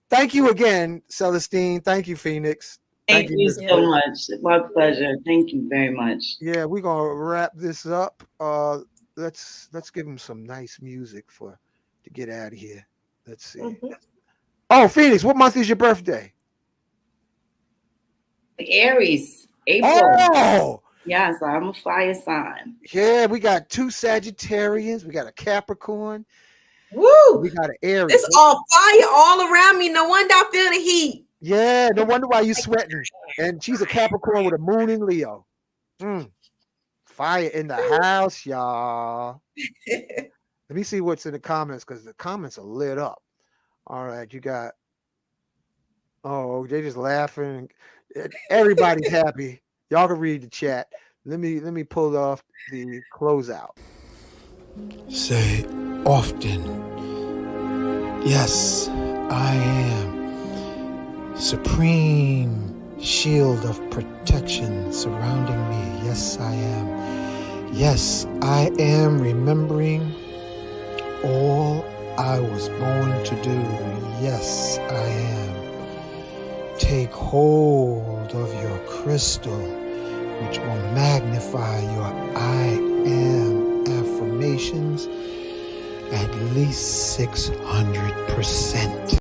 thank you again, Celestine. Thank you, Phoenix. Thank you Miss so Britt. much. My pleasure. Thank you very much. Yeah, we're gonna wrap this up. Let's give him some nice music to get out of here. Let's see. Mhm. Oh, Phoenix, what month is your birthday? Aries, April. Oh, Yeah, so I'm a fire sign. yeah, we got 2 Sagittarians, we got a Capricorn, Woo! we got an Aries. It's all fire all around me. No wonder I feel the heat. Yeah, no wonder why you sweating. And she's a Capricorn with a moon in Leo. Fire in the house, y'all. Let me see what's in the comments because the comments are lit up. All right, you got. Oh, they're just laughing. Everybody's happy. Y'all can read the chat. Let me pull off the closeout. Say often, yes, I am. Supreme shield of protection surrounding me. Yes, I am. Yes, I am remembering all I was born to do. Yes, I am. Take hold of your crystal, which will magnify your I am affirmations at least 600%.